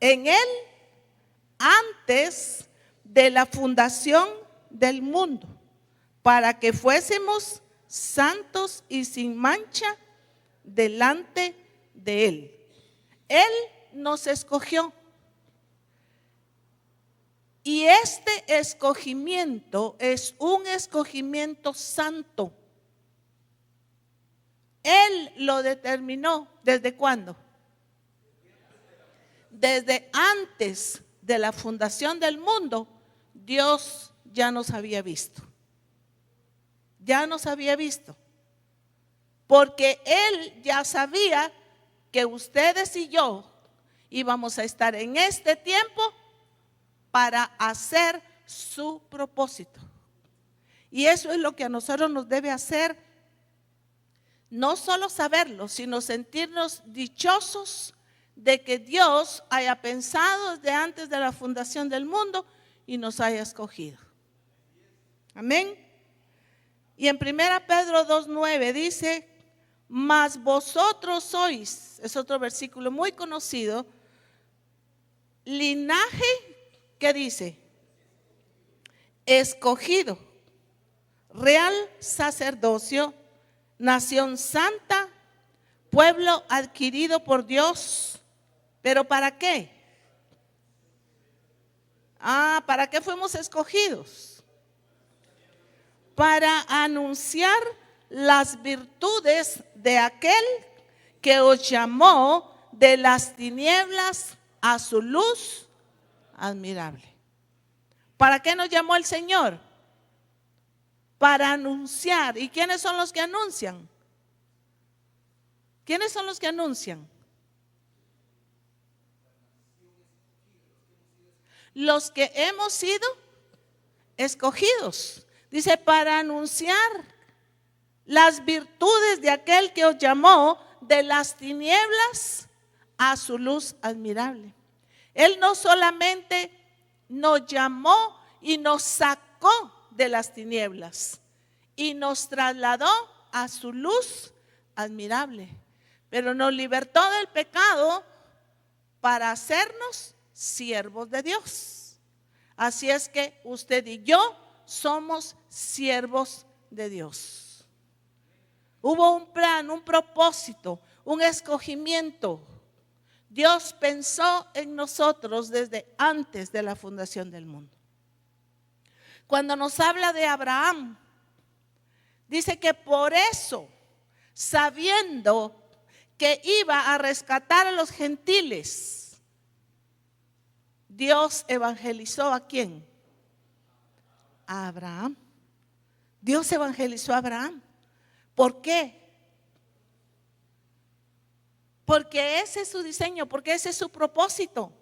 en Él, antes de la fundación del mundo, para que fuésemos santos y sin mancha delante de Él. Él nos escogió. Y este escogimiento es un escogimiento santo. Él lo determinó. ¿Desde cuándo? Desde antes de la fundación del mundo, Dios ya nos había visto. Ya nos había visto. Porque Él ya sabía que ustedes y yo íbamos a estar en este tiempo para hacer su propósito. Y eso es lo que a nosotros nos debe hacer, no solo saberlo, sino sentirnos dichosos de que Dios haya pensado desde antes de la fundación del mundo y nos haya escogido. Amén. Y en 1 Pedro 2:9 dice, mas vosotros sois, es otro versículo muy conocido, linaje, ¿qué dice? Escogido, real sacerdocio, nación santa, pueblo adquirido por Dios. ¿Pero para qué? ¿Para qué fuimos escogidos? Para anunciar las virtudes de aquel que os llamó de las tinieblas a su luz admirable. ¿Para qué nos llamó el Señor? Para anunciar. ¿Y quiénes son los que anuncian? ¿Quiénes son los que anuncian? Los que hemos sido escogidos. Dice, para anunciar las virtudes de aquel que os llamó de las tinieblas a su luz admirable. Él no solamente nos llamó y nos sacó de las tinieblas y nos trasladó a su luz admirable, pero nos libertó del pecado para hacernos siervos de Dios. Así es que usted y yo somos siervos de Dios. Hubo un plan, un propósito, un escogimiento. Dios pensó en nosotros desde antes de la fundación del mundo. Cuando nos habla de Abraham, dice que por eso, sabiendo que iba a rescatar a los gentiles, Dios evangelizó ¿a quién? A Abraham. Dios evangelizó a Abraham. ¿Por qué? Porque ese es su diseño, porque ese es su propósito,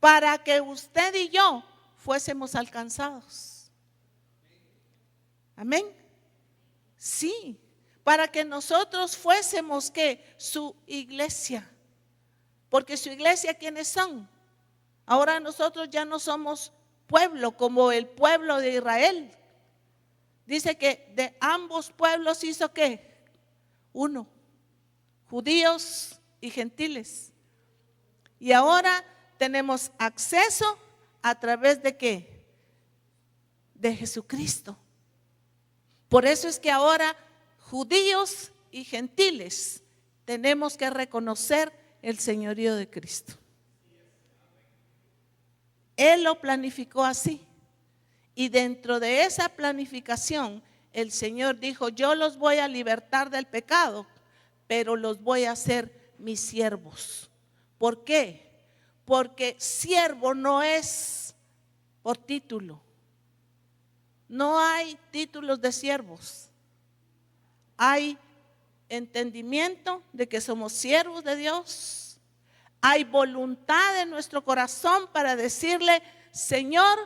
para que usted y yo fuésemos alcanzados. Amén. Sí, para que nosotros fuésemos ¿qué? Su iglesia. Porque su iglesia, ¿quiénes son? Ahora nosotros ya no somos pueblo como el pueblo de Israel. Dice que de ambos pueblos hizo ¿qué? Uno, judíos y gentiles. Y ahora tenemos acceso a través de ¿qué? De Jesucristo. Por eso es que ahora judíos y gentiles tenemos que reconocer el señorío de Cristo. Él lo planificó así. Y dentro de esa planificación, el Señor dijo, yo los voy a libertar del pecado, pero los voy a hacer mis siervos. ¿Por qué? Porque siervo no es por título. No hay títulos de siervos. Hay entendimiento de que somos siervos de Dios. Hay voluntad en nuestro corazón para decirle, Señor,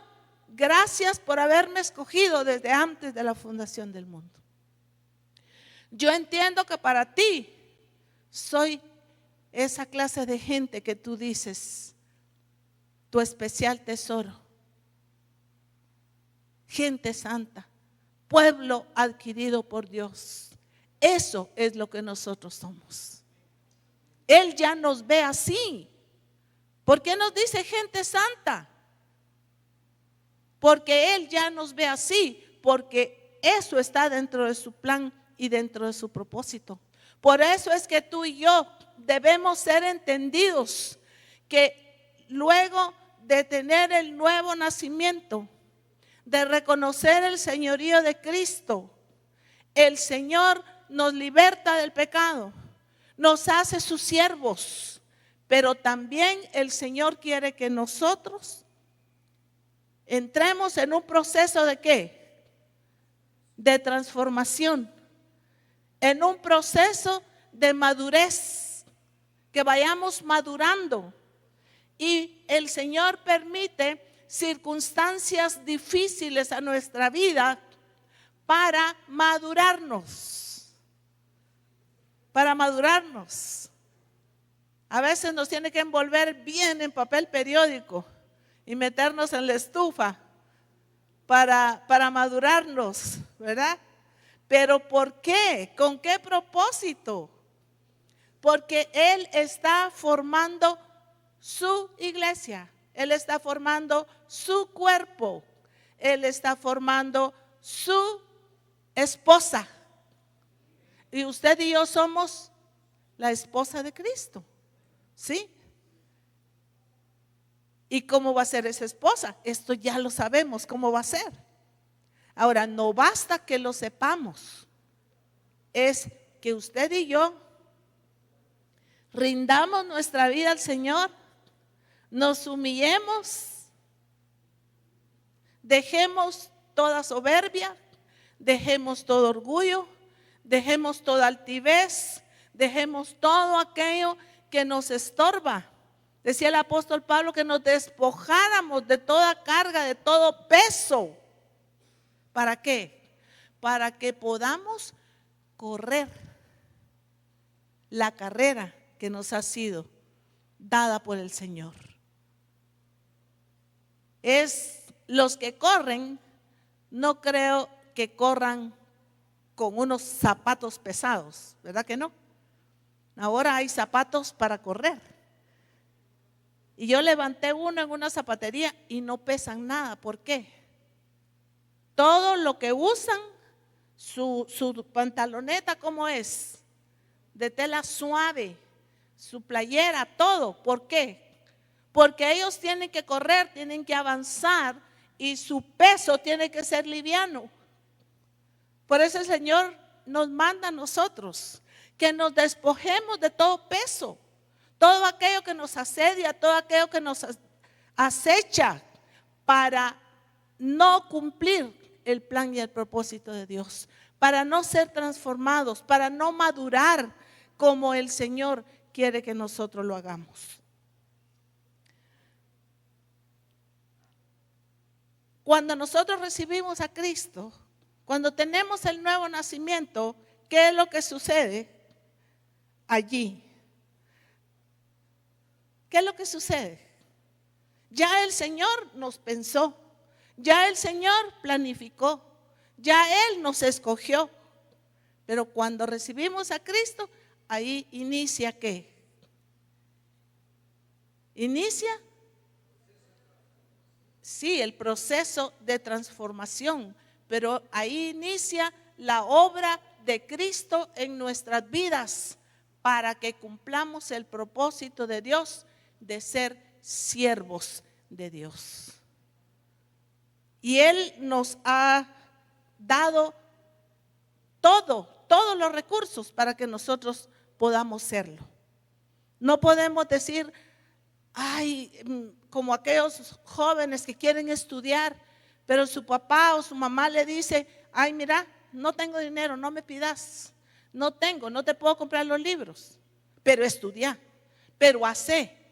gracias por haberme escogido desde antes de la fundación del mundo. Yo entiendo que para ti soy esa clase de gente que tú dices, tu especial tesoro, gente santa, pueblo adquirido por Dios. Eso es lo que nosotros somos. Él ya nos ve así. ¿Por qué nos dice gente santa? Porque Él ya nos ve así, porque eso está dentro de su plan y dentro de su propósito. Por eso es que tú y yo debemos ser entendidos que luego de tener el nuevo nacimiento, de reconocer el señorío de Cristo, el Señor nos liberta del pecado, nos hace sus siervos, pero también el Señor quiere que nosotros entremos en un proceso de ¿qué? De transformación, en un proceso de madurez, que vayamos madurando. Y el Señor permite circunstancias difíciles a nuestra vida para madurarnos. Para madurarnos. A veces nos tiene que envolver bien en papel periódico y meternos en la estufa para madurarnos, ¿verdad? Pero ¿por qué? ¿Con qué propósito? Porque Él está formando su iglesia, Él está formando su cuerpo, Él está formando su esposa. Y usted y yo somos la esposa de Cristo, ¿sí? ¿Y cómo va a ser esa esposa? Esto ya lo sabemos, cómo va a ser. Ahora, no basta que lo sepamos, es que usted y yo rindamos nuestra vida al Señor, nos humillemos, dejemos toda soberbia, dejemos todo orgullo, dejemos toda altivez, dejemos todo aquello que nos estorba. Decía el apóstol Pablo que nos despojáramos de toda carga, de todo peso. ¿Para qué? Para que podamos correr la carrera que nos ha sido dada por el Señor. Los que corren, no creo que corran con unos zapatos pesados, ¿verdad que no? Ahora hay zapatos para correr. Y yo levanté uno en una zapatería y no pesan nada. ¿Por qué? Todo lo que usan, su pantaloneta, ¿cómo es? De tela suave, su playera, todo. ¿Por qué? Porque ellos tienen que correr, tienen que avanzar y su peso tiene que ser liviano. Por eso el Señor nos manda a nosotros que nos despojemos de todo peso, todo aquello que nos asedia, todo aquello que nos acecha para no cumplir el plan y el propósito de Dios, para no ser transformados, para no madurar como el Señor quiere que nosotros lo hagamos. Cuando nosotros recibimos a Cristo, cuando tenemos el nuevo nacimiento, ¿qué es lo que sucede allí? ¿Qué es lo que sucede? Ya el Señor nos pensó, ya el Señor planificó, ya Él nos escogió. Pero cuando recibimos a Cristo, ahí inicia ¿qué? Inicia, sí, el proceso de transformación, pero ahí inicia la obra de Cristo en nuestras vidas para que cumplamos el propósito de Dios de ser siervos de Dios. Y Él nos ha dado todos los recursos para que nosotros podamos serlo. No podemos decir, ay, como aquellos jóvenes que quieren estudiar, pero su papá o su mamá le dice, ay, mira, no tengo dinero, no me pidas, no te puedo comprar los libros, pero estudia, pero hace.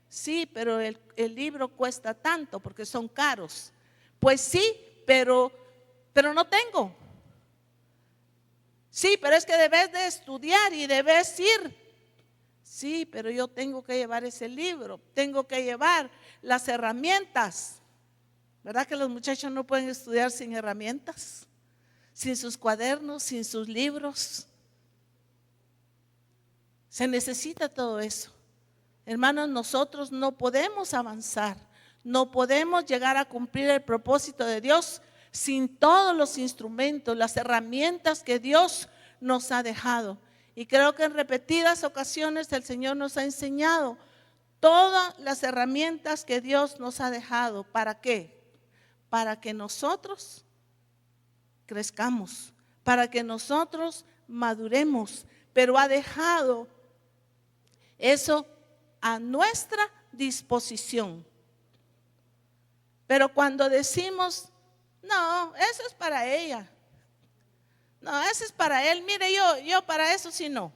Sí, pero el libro cuesta tanto porque son caros. Pues sí, pero no tengo. Sí, pero es que debes de estudiar y debes ir. Sí, pero yo tengo que llevar ese libro, tengo que llevar las herramientas. ¿Verdad que los muchachos no pueden estudiar sin herramientas? Sin sus cuadernos, sin sus libros. Se necesita todo eso. Hermanos, nosotros no podemos avanzar, no podemos llegar a cumplir el propósito de Dios sin todos los instrumentos, las herramientas que Dios nos ha dejado. Y creo que en repetidas ocasiones el Señor nos ha enseñado todas las herramientas que Dios nos ha dejado. ¿Para qué? Para que nosotros crezcamos, para que nosotros maduremos, pero ha dejado eso a nuestra disposición. Pero cuando decimos, no, eso es para ella, no, eso es para él, mire, yo para eso sí no.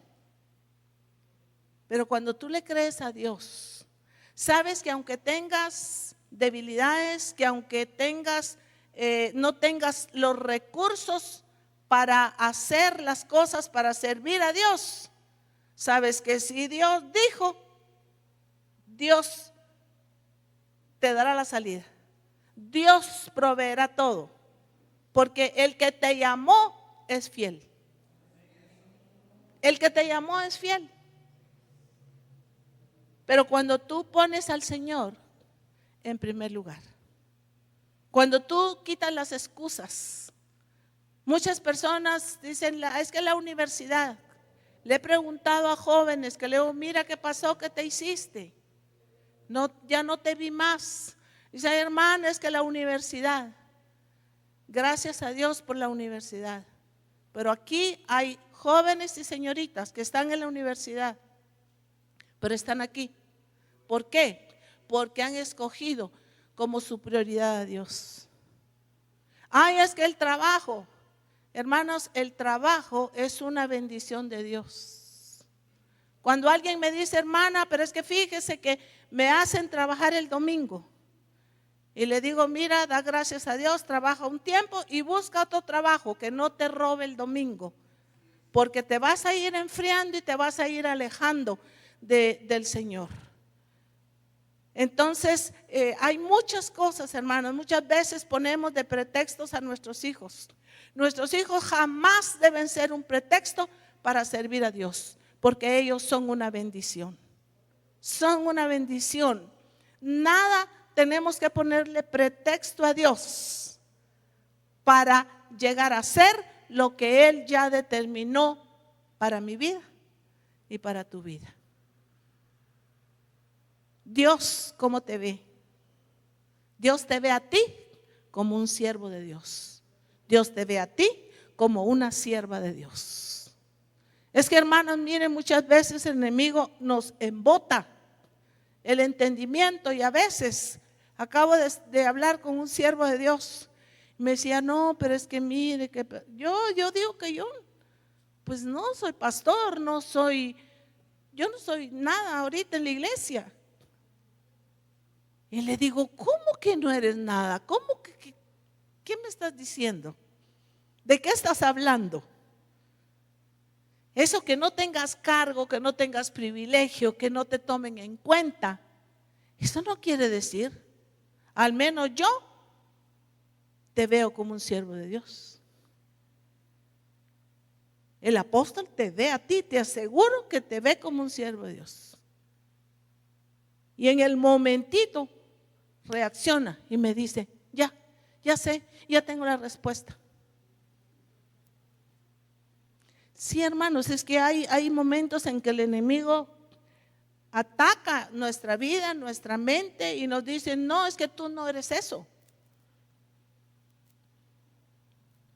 Pero cuando tú le crees a Dios, sabes que aunque tengas debilidades, que aunque no tengas los recursos para hacer las cosas, para servir a Dios, sabes que si Dios dijo, Dios te dará la salida. Dios proveerá todo, porque el que te llamó es fiel. El que te llamó es fiel. Pero cuando tú pones al Señor en primer lugar, cuando tú quitas las excusas, muchas personas dicen, es que la universidad. Le he preguntado a jóvenes que le digo, mira qué pasó, qué te hiciste. No, ya no te vi más. Dice, hermano, es que la universidad. Gracias a Dios por la universidad. Pero aquí hay jóvenes y señoritas que están en la universidad, pero están aquí. ¿Por qué? Porque han escogido como su prioridad a Dios. Ay, es que el trabajo, hermanos, el trabajo es una bendición de Dios. Cuando alguien me dice, hermana, pero es que fíjese que me hacen trabajar el domingo, y le digo, mira, da gracias a Dios, trabaja un tiempo y busca otro trabajo que no te robe el domingo, porque te vas a ir enfriando y te vas a ir alejando del Señor. Entonces, hay muchas cosas, hermanos. Muchas veces ponemos de pretextos a nuestros hijos. Nuestros hijos jamás deben ser un pretexto para servir a Dios, porque ellos son una bendición. Son una bendición. Nada tenemos que ponerle pretexto a Dios para llegar a ser lo que Él ya determinó para mi vida y para tu vida. Dios, ¿cómo te ve? Dios te ve a ti como un siervo de Dios. Dios te ve a ti como una sierva de Dios. Es que, hermanos, miren, muchas veces el enemigo nos embota el entendimiento, y a veces acabo de hablar con un siervo de Dios. Me decía, no, pero es que mire, que yo digo que yo, pues no soy pastor, yo no soy nada ahorita en la iglesia. Y le digo, ¿cómo que no eres nada? ¿Cómo que qué me estás diciendo? ¿De qué estás hablando? Eso que no tengas cargo, que no tengas privilegio, que no te tomen en cuenta, eso no quiere decir, al menos yo te veo como un siervo de Dios. El apóstol te ve a ti, te aseguro que te ve como un siervo de Dios. Y en el momentito reacciona y me dice, ya sé, ya tengo la respuesta. Sí, hermanos, es que hay momentos en que el enemigo ataca nuestra vida, nuestra mente, y nos dice, no, es que tú no eres eso.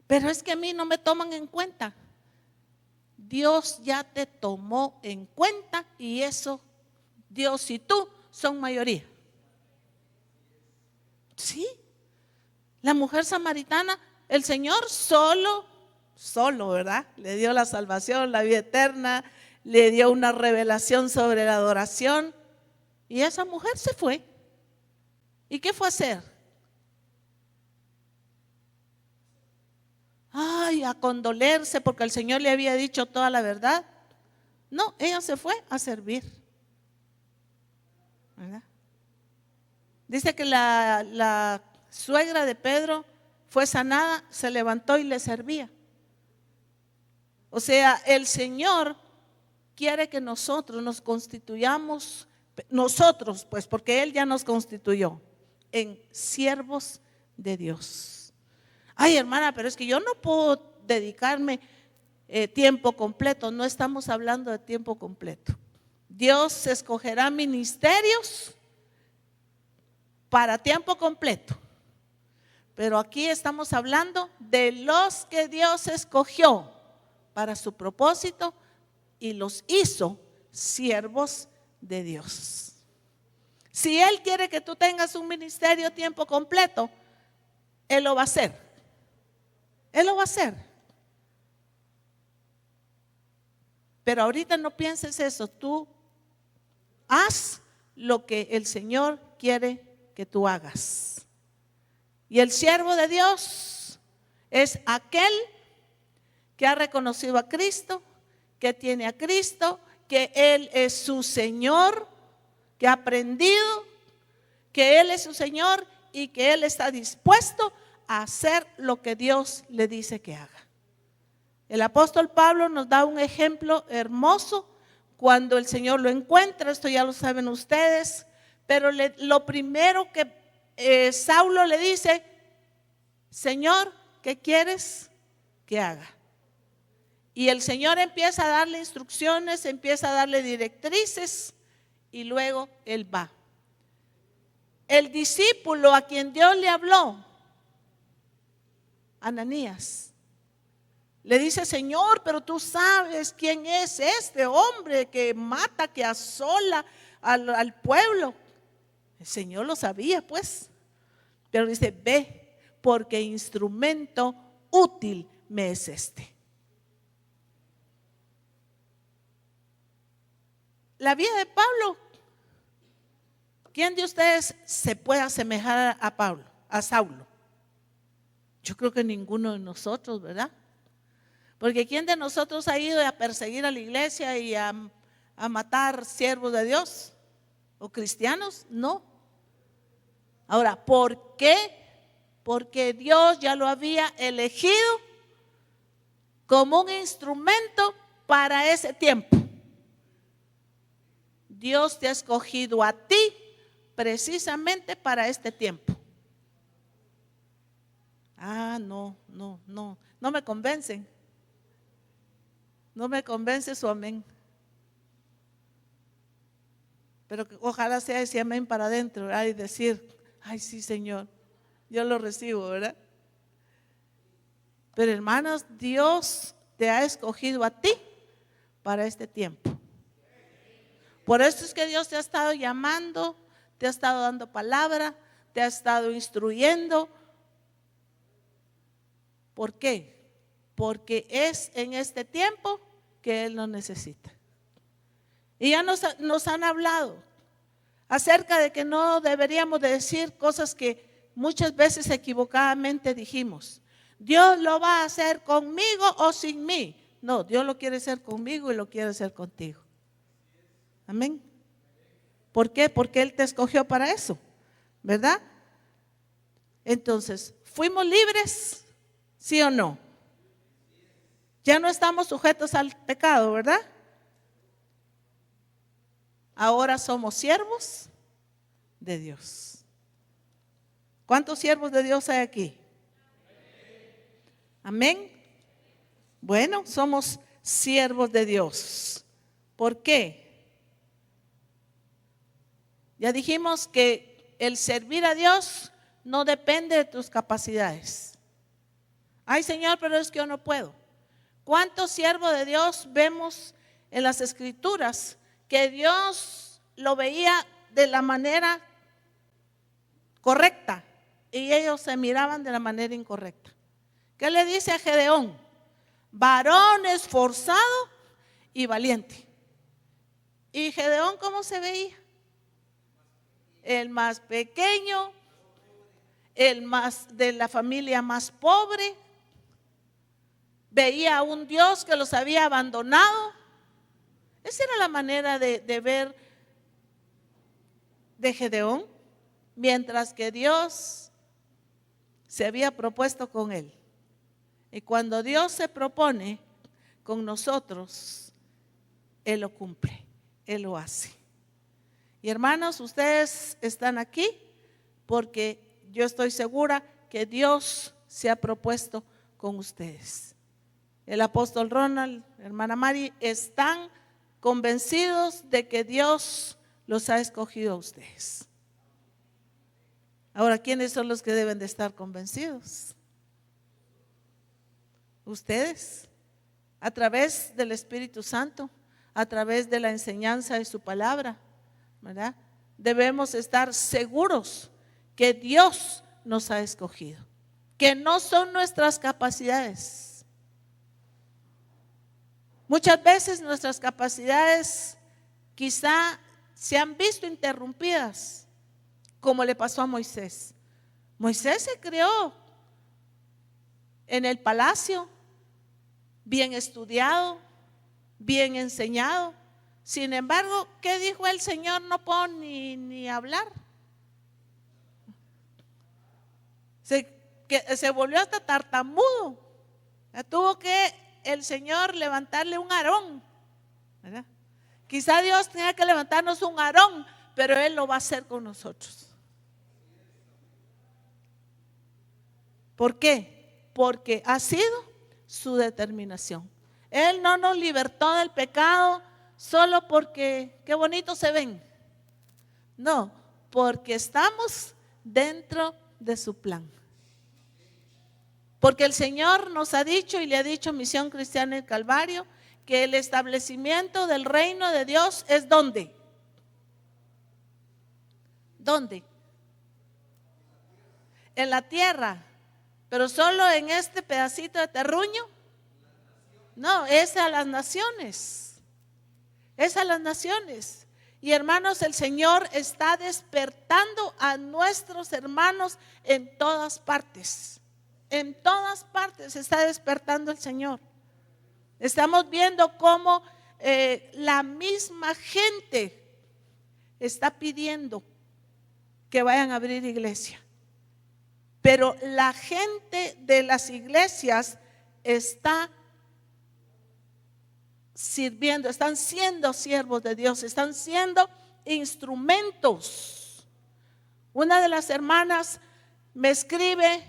Pero es que a mí no me toman en cuenta. Dios ya te tomó en cuenta, y eso, Dios y tú son mayoría. Sí, la mujer samaritana, el Señor solo, ¿verdad? Le dio la salvación, la vida eterna, le dio una revelación sobre la adoración, y esa mujer se fue. ¿Y qué fue a hacer? Ay, a condolerse porque el Señor le había dicho toda la verdad. No, ella se fue a servir, ¿verdad? Dice que la suegra de Pedro fue sanada, se levantó y le servía. O sea, el Señor quiere que nosotros nos constituyamos, nosotros pues, porque Él ya nos constituyó en siervos de Dios. Ay, hermana, pero es que yo no puedo dedicarme tiempo completo. No estamos hablando de tiempo completo. Dios escogerá ministerios para tiempo completo, pero aquí estamos hablando de los que Dios escogió para su propósito y los hizo siervos de Dios. Si Él quiere que tú tengas un ministerio a tiempo completo, Él lo va a hacer. Él lo va a hacer. Pero ahorita no pienses eso. Tú haz lo que el Señor quiere que tú hagas. Y el siervo de Dios es aquel que ha reconocido a Cristo, que tiene a Cristo, que Él es su Señor, que ha aprendido que Él es su Señor y que Él está dispuesto a hacer lo que Dios le dice que haga. El apóstol Pablo nos da un ejemplo hermoso cuando el Señor lo encuentra, esto ya lo saben ustedes, pero lo primero que Saulo le dice: Señor, ¿qué quieres que haga? Y el Señor empieza a darle instrucciones, empieza a darle directrices y luego él va. El discípulo a quien Dios le habló, Ananías, le dice: Señor, pero tú sabes quién es este hombre que mata, que asola al pueblo. El Señor lo sabía, pues, pero dice: ve, porque instrumento útil me es este. La vida de Pablo, ¿quién de ustedes se puede asemejar a Saulo? Yo creo que ninguno de nosotros, ¿verdad? Porque ¿quién de nosotros ha ido a perseguir a la iglesia y a matar siervos de Dios o cristianos? No. Ahora, ¿por qué? Porque Dios ya lo había elegido como un instrumento para ese tiempo. Dios te ha escogido a ti precisamente para este tiempo. No me convencen. No me convence su amén. Pero ojalá sea ese amén para adentro, ¿verdad? Y decir: ay, sí, Señor, yo lo recibo, ¿verdad? Pero hermanos, Dios te ha escogido a ti para este tiempo. Por eso es que Dios te ha estado llamando, te ha estado dando palabra, te ha estado instruyendo. ¿Por qué? Porque es en este tiempo que Él nos necesita. Y ya nos han hablado acerca de que no deberíamos de decir cosas que muchas veces equivocadamente dijimos. Dios lo va a hacer conmigo o sin mí. No, Dios lo quiere hacer conmigo y lo quiere hacer contigo. Amén. ¿Por qué? Porque Él te escogió para eso, ¿verdad? Entonces, ¿fuimos libres? ¿Sí o no? Ya no estamos sujetos al pecado, ¿verdad? Ahora somos siervos de Dios. ¿Cuántos siervos de Dios hay aquí? Amén. Bueno, somos siervos de Dios. ¿Por qué? Ya dijimos que el servir a Dios no depende de tus capacidades. Ay, Señor, pero es que yo no puedo. ¿Cuántos siervos de Dios vemos en las Escrituras que Dios lo veía de la manera correcta y ellos se miraban de la manera incorrecta? ¿Qué le dice a Gedeón? Varón esforzado y valiente. ¿Y Gedeón cómo se veía? El más pequeño, el más de la familia más pobre. Veía a un Dios que los había abandonado. Esa era la manera de ver de Gedeón, mientras que Dios se había propuesto con él. Y cuando Dios se propone con nosotros, Él lo cumple, Él lo hace. Y hermanos, ustedes están aquí porque yo estoy segura que Dios se ha propuesto con ustedes. El apóstol Ronald, hermana Mari, están convencidos de que Dios los ha escogido a ustedes. Ahora, ¿quiénes son los que deben de estar convencidos? Ustedes, a través del Espíritu Santo, a través de la enseñanza de su palabra, ¿verdad? Debemos estar seguros que Dios nos ha escogido, que no son nuestras capacidades. Muchas veces nuestras capacidades quizá se han visto interrumpidas como le pasó a Moisés. Moisés se crió en el palacio, bien estudiado, bien enseñado. Sin embargo, ¿qué dijo el Señor? No puedo ni hablar. Se volvió hasta tartamudo. Tuvo que el Señor levantarle un Aarón, ¿verdad? Quizá Dios tenía que levantarnos un Aarón, pero Él lo va a hacer con nosotros. ¿Por qué? Porque ha sido su determinación. Él no nos libertó del pecado solo porque qué bonito se ven. No, porque estamos dentro de su plan. Porque el Señor nos ha dicho y le ha dicho a Misión Cristiana del Calvario que el establecimiento del reino de Dios es ¿dónde? ¿Dónde? En la tierra. Pero solo en este pedacito de terruño. No, es a las naciones. Es a las naciones. Y hermanos, el Señor está despertando a nuestros hermanos en todas partes. En todas partes se está despertando el Señor. Estamos viendo cómo la misma gente está pidiendo que vayan a abrir iglesia. Pero la gente de las iglesias está sirviendo, están siendo siervos de Dios, están siendo instrumentos. Una de las hermanas me escribe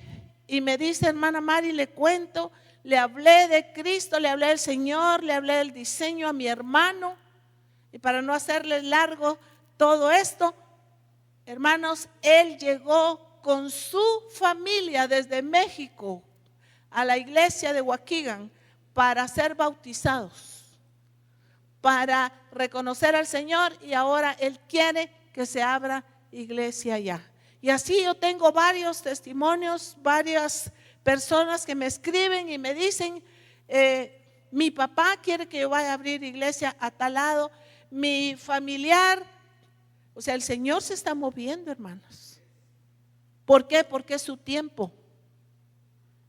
y me dice: hermana Mari, le cuento, le hablé de Cristo, le hablé del Señor, le hablé del diseño a mi hermano. Y para no hacerle largo todo esto, hermanos, él llegó con su familia desde México a la iglesia de Waukegan para ser bautizados, para reconocer al Señor, y ahora él quiere que se abra iglesia allá. Y así yo tengo varios testimonios, varias personas que me escriben y me dicen: mi papá quiere que yo vaya a abrir iglesia a tal lado, mi familiar. O sea, el Señor se está moviendo, hermanos. ¿Por qué? Porque es su tiempo.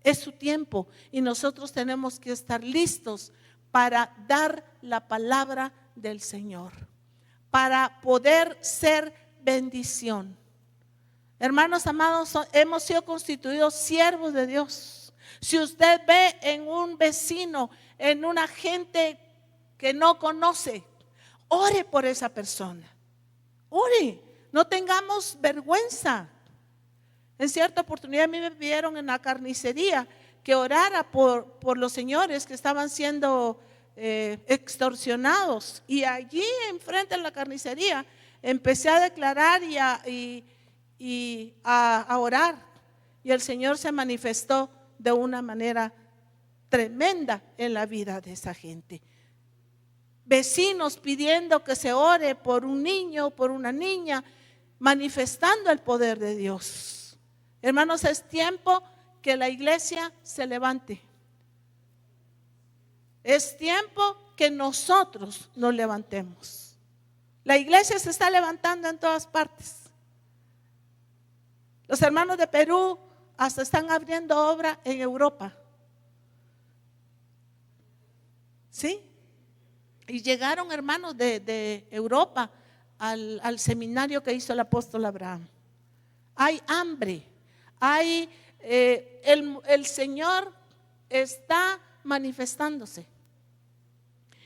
Es su tiempo y nosotros tenemos que estar listos para dar la palabra del Señor, para poder ser bendición. Hermanos amados, hemos sido constituidos siervos de Dios. Si usted ve en un vecino, en una gente que no conoce, ore por esa persona. Ore, no tengamos vergüenza. En cierta oportunidad a mí me pidieron en la carnicería que orara por los señores que estaban siendo extorsionados. Y allí enfrente de la carnicería empecé a declarar y a orar. Y el Señor se manifestó de una manera tremenda en la vida de esa gente. Vecinos pidiendo que se ore por un niño, por una niña, manifestando el poder de Dios. Hermanos, es tiempo que la iglesia se levante. Es tiempo que nosotros nos levantemos. La iglesia se está levantando en todas partes. Los hermanos de Perú hasta están abriendo obra en Europa. ¿Sí? Y llegaron hermanos de Europa al seminario que hizo el apóstol Abraham. Hay hambre. El Señor está manifestándose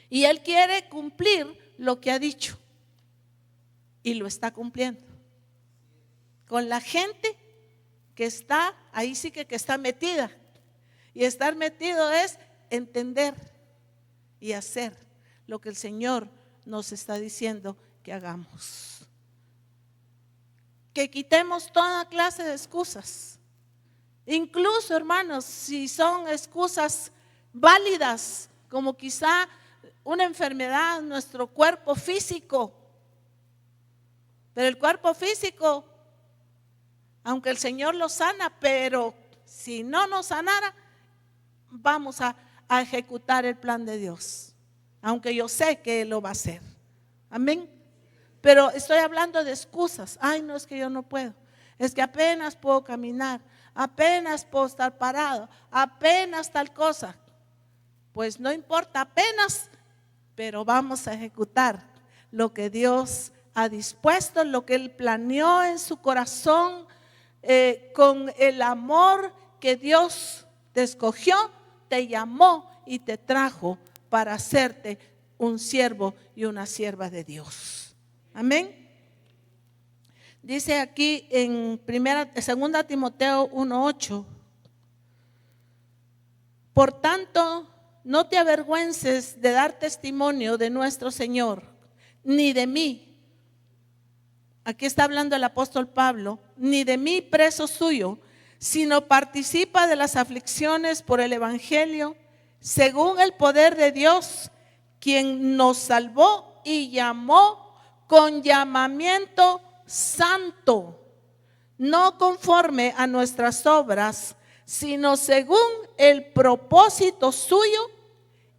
y Él quiere cumplir lo que ha dicho y lo está cumpliendo con la gente que está ahí. Sí que está metida, y estar metido es entender y hacer lo que el Señor nos está diciendo que hagamos. Que quitemos toda clase de excusas. Incluso, hermanos, si son excusas válidas, como quizá una enfermedad en nuestro cuerpo físico. Pero el cuerpo físico, aunque el Señor lo sana, pero si no nos sanara, vamos a ejecutar el plan de Dios. Aunque yo sé que Él lo va a hacer. Amén. Pero estoy hablando de excusas. Ay, no, es que yo no puedo. Es que apenas puedo caminar, apenas puedo estar parado, apenas tal cosa. Pues no importa, apenas, pero vamos a ejecutar lo que Dios ha dispuesto, lo que Él planeó en su corazón, con el amor que Dios te escogió, te llamó y te trajo para hacerte un siervo y una sierva de Dios. Amén. Dice aquí en 2 Timoteo 1:8: por tanto, no te avergüences de dar testimonio de nuestro Señor, ni de mí. Aquí está hablando el apóstol Pablo, ni de mí preso suyo, sino participa de las aflicciones por el evangelio, según el poder de Dios, quien nos salvó y llamó con llamamiento santo, no conforme a nuestras obras, sino según el propósito suyo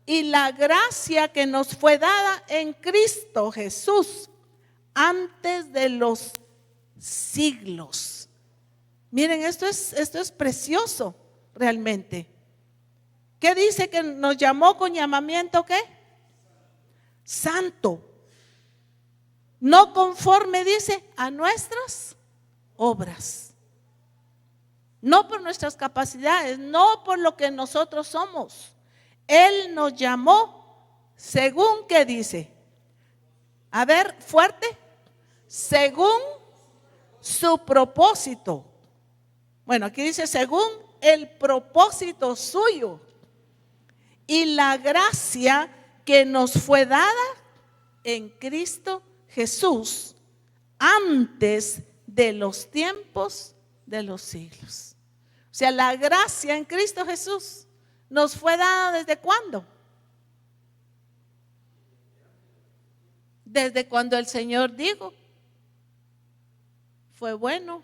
y la gracia que nos fue dada en Cristo Jesús antes de los siglos. Miren, esto es precioso realmente. ¿Qué dice? Que nos llamó con llamamiento, ¿qué? Santo. No conforme, dice, a nuestras obras. No por nuestras capacidades, no por lo que nosotros somos. Él nos llamó según, ¿qué dice? A ver, fuerte. Según su propósito. Bueno, aquí dice según el propósito suyo y la gracia que nos fue dada en Cristo Jesús antes de los tiempos de los siglos. O sea, la gracia en Cristo Jesús nos fue dada ¿desde cuándo? Desde cuando el Señor dijo, fue bueno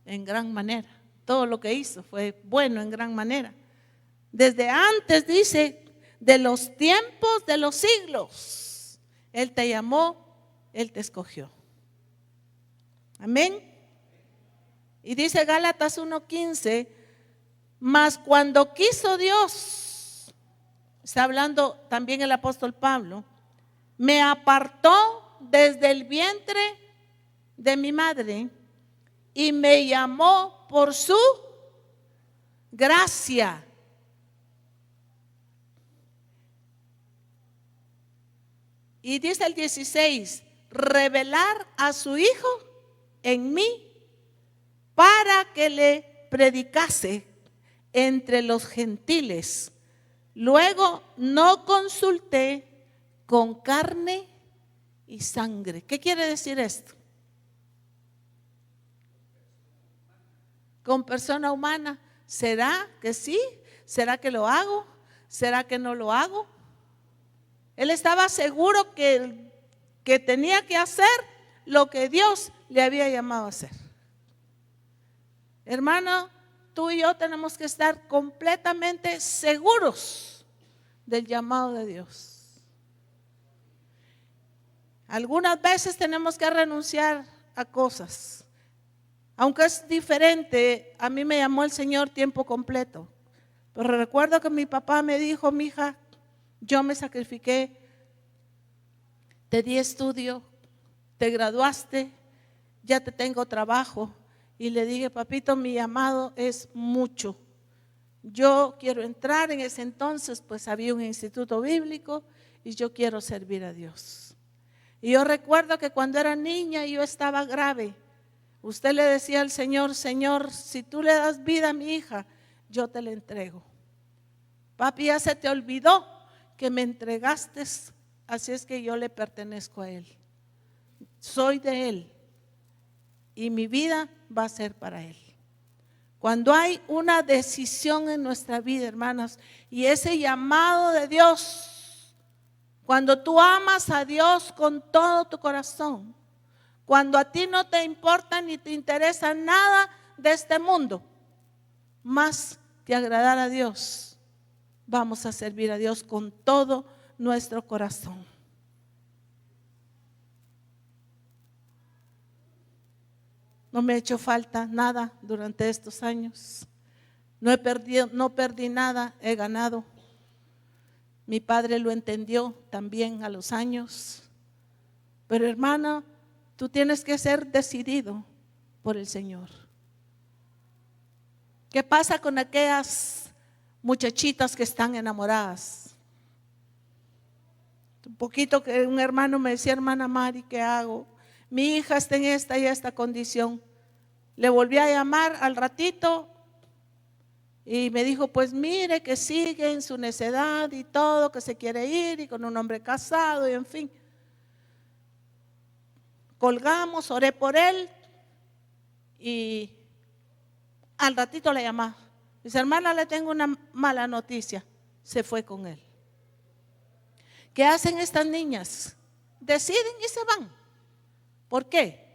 en gran manera. Todo lo que hizo fue bueno en gran manera. Desde antes, dice, de los tiempos de los siglos. Él te llamó, Él te escogió. Amén. Y dice Gálatas 1:15, mas cuando quiso Dios, está hablando también el apóstol Pablo, me apartó desde el vientre de mi madre y me llamó por su gracia. Y dice el 16, revelar a su Hijo en mí para que le predicase entre los gentiles. Luego no consulté con carne y sangre. ¿Qué quiere decir esto? Con persona humana. ¿Será que sí? ¿Será que lo hago? ¿Será que no lo hago? Él estaba seguro que tenía que hacer lo que Dios le había llamado a hacer. Hermano, tú y yo tenemos que estar completamente seguros del llamado de Dios. Algunas veces tenemos que renunciar a cosas. Aunque es diferente, a mí me llamó el Señor tiempo completo. Pero recuerdo que mi papá me dijo, mija, yo me sacrifiqué, te di estudio, te graduaste, ya te tengo trabajo. Y le dije, papito, mi llamado es mucho. Yo quiero entrar. En ese entonces pues había un instituto bíblico y yo quiero servir a Dios. Y yo recuerdo que cuando era niña yo estaba grave. Usted le decía al Señor, Señor, si tú le das vida a mi hija, yo te la entrego. Papi, ya se te olvidó que me entregaste, así es que yo le pertenezco a Él. Soy de Él y mi vida va a ser para Él. Cuando hay una decisión en nuestra vida, hermanas, y ese llamado de Dios, cuando tú amas a Dios con todo tu corazón, cuando a ti no te importa ni te interesa nada de este mundo, más que agradar a Dios, vamos a servir a Dios con todo nuestro corazón. No me ha hecho falta nada durante estos años. No perdí nada, he ganado. Mi padre lo entendió también a los años. Pero hermano, tú tienes que ser decidido por el Señor. ¿Qué pasa con aquellas muchachitas que están enamoradas? Un poquito que un hermano me decía, hermana Mari, ¿qué hago? Mi hija está en esta y esta condición. Le volví a llamar al ratito y me dijo, pues mire que sigue en su necedad y todo, que se quiere ir y con un hombre casado y en fin. Colgamos, oré por él y al ratito le llamaba. Dice, hermana, le tengo una mala noticia. Se fue con él. ¿Qué hacen estas niñas? Deciden y se van. ¿Por qué?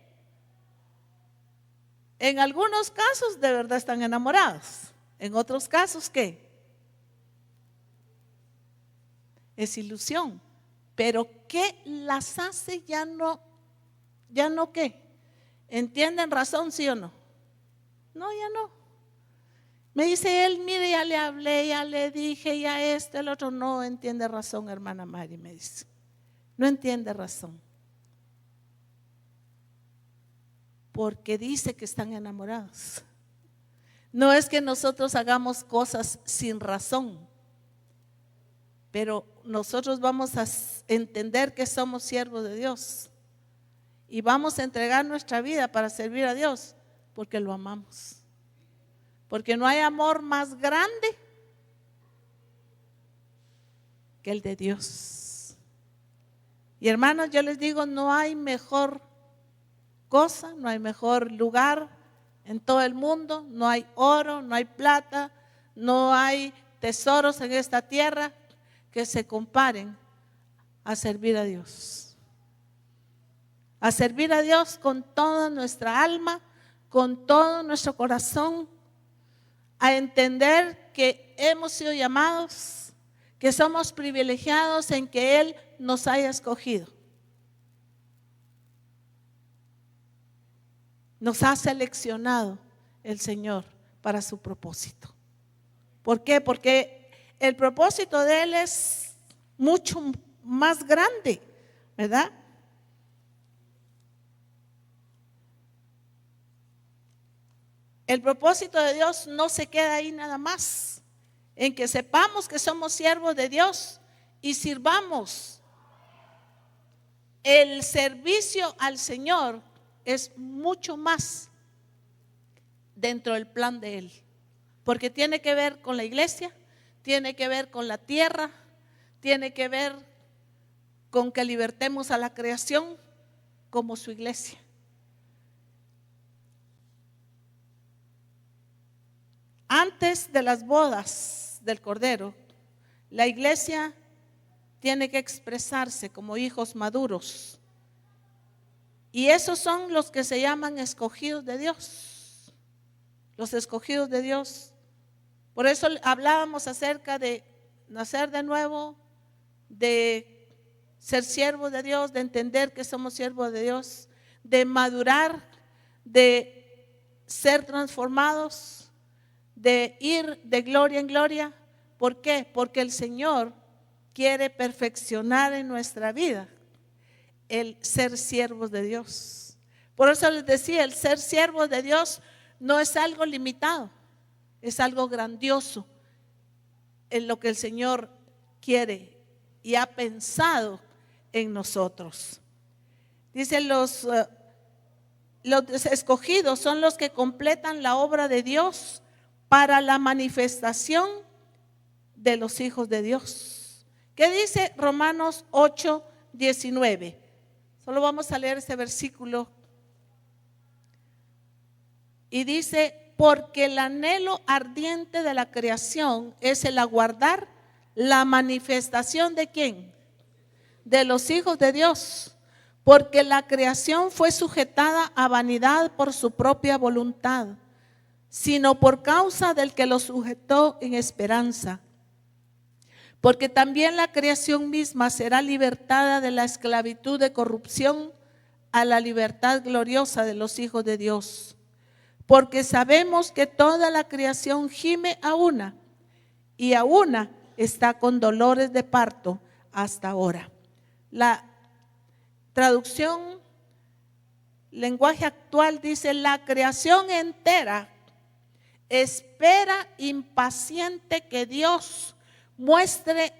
En algunos casos de verdad están enamoradas. En otros casos, ¿qué? Es ilusión. Pero ¿qué las hace ya no qué? ¿Entienden razón, sí o no? No, ya no. Me dice él, mire, ya le hablé, ya le dije, ya esto, el otro. No entiende razón, hermana Mari, me dice. No entiende razón. Porque dice que están enamorados. No es que nosotros hagamos cosas sin razón, pero nosotros vamos a entender que somos siervos de Dios y vamos a entregar nuestra vida para servir a Dios porque lo amamos. Porque no hay amor más grande que el de Dios. Y hermanos, yo les digo, no hay mejor cosa, no hay mejor lugar en todo el mundo, no hay oro, no hay plata, no hay tesoros en esta tierra que se comparen a servir a Dios. A servir a Dios con toda nuestra alma, con todo nuestro corazón, a entender que hemos sido llamados, que somos privilegiados en que Él nos haya escogido. Nos ha seleccionado el Señor para su propósito. ¿Por qué? Porque el propósito de Él es mucho más grande, ¿verdad? El propósito de Dios no se queda ahí nada más, en que sepamos que somos siervos de Dios y sirvamos. El servicio al Señor es mucho más dentro del plan de Él, porque tiene que ver con la iglesia, tiene que ver con la tierra, tiene que ver con que libertemos a la creación como su iglesia. Antes de las bodas del Cordero, la iglesia tiene que expresarse como hijos maduros. Y esos son los que se llaman escogidos de Dios. Los escogidos de Dios. Por eso hablábamos acerca de nacer de nuevo, de ser siervos de Dios, de entender que somos siervos de Dios, de madurar, de ser transformados, de ir de gloria en gloria. ¿Por qué? Porque el Señor quiere perfeccionar en nuestra vida el ser siervos de Dios. Por eso les decía, el ser siervos de Dios no es algo limitado, es algo grandioso en lo que el Señor quiere y ha pensado en nosotros. Dice, los escogidos son los que completan la obra de Dios para la manifestación de los hijos de Dios. ¿Qué dice Romanos 8:19? Solo vamos a leer ese versículo. Y dice, porque el anhelo ardiente de la creación es el aguardar la manifestación ¿de quién? De los hijos de Dios. Porque la creación fue sujetada a vanidad por su propia voluntad, sino por causa del que lo sujetó en esperanza. Porque también la creación misma será libertada de la esclavitud de corrupción a la libertad gloriosa de los hijos de Dios. Porque sabemos que toda la creación gime a una, y a una está con dolores de parto hasta ahora. La traducción, lenguaje actual, dice: la creación entera espera impaciente que Dios muestre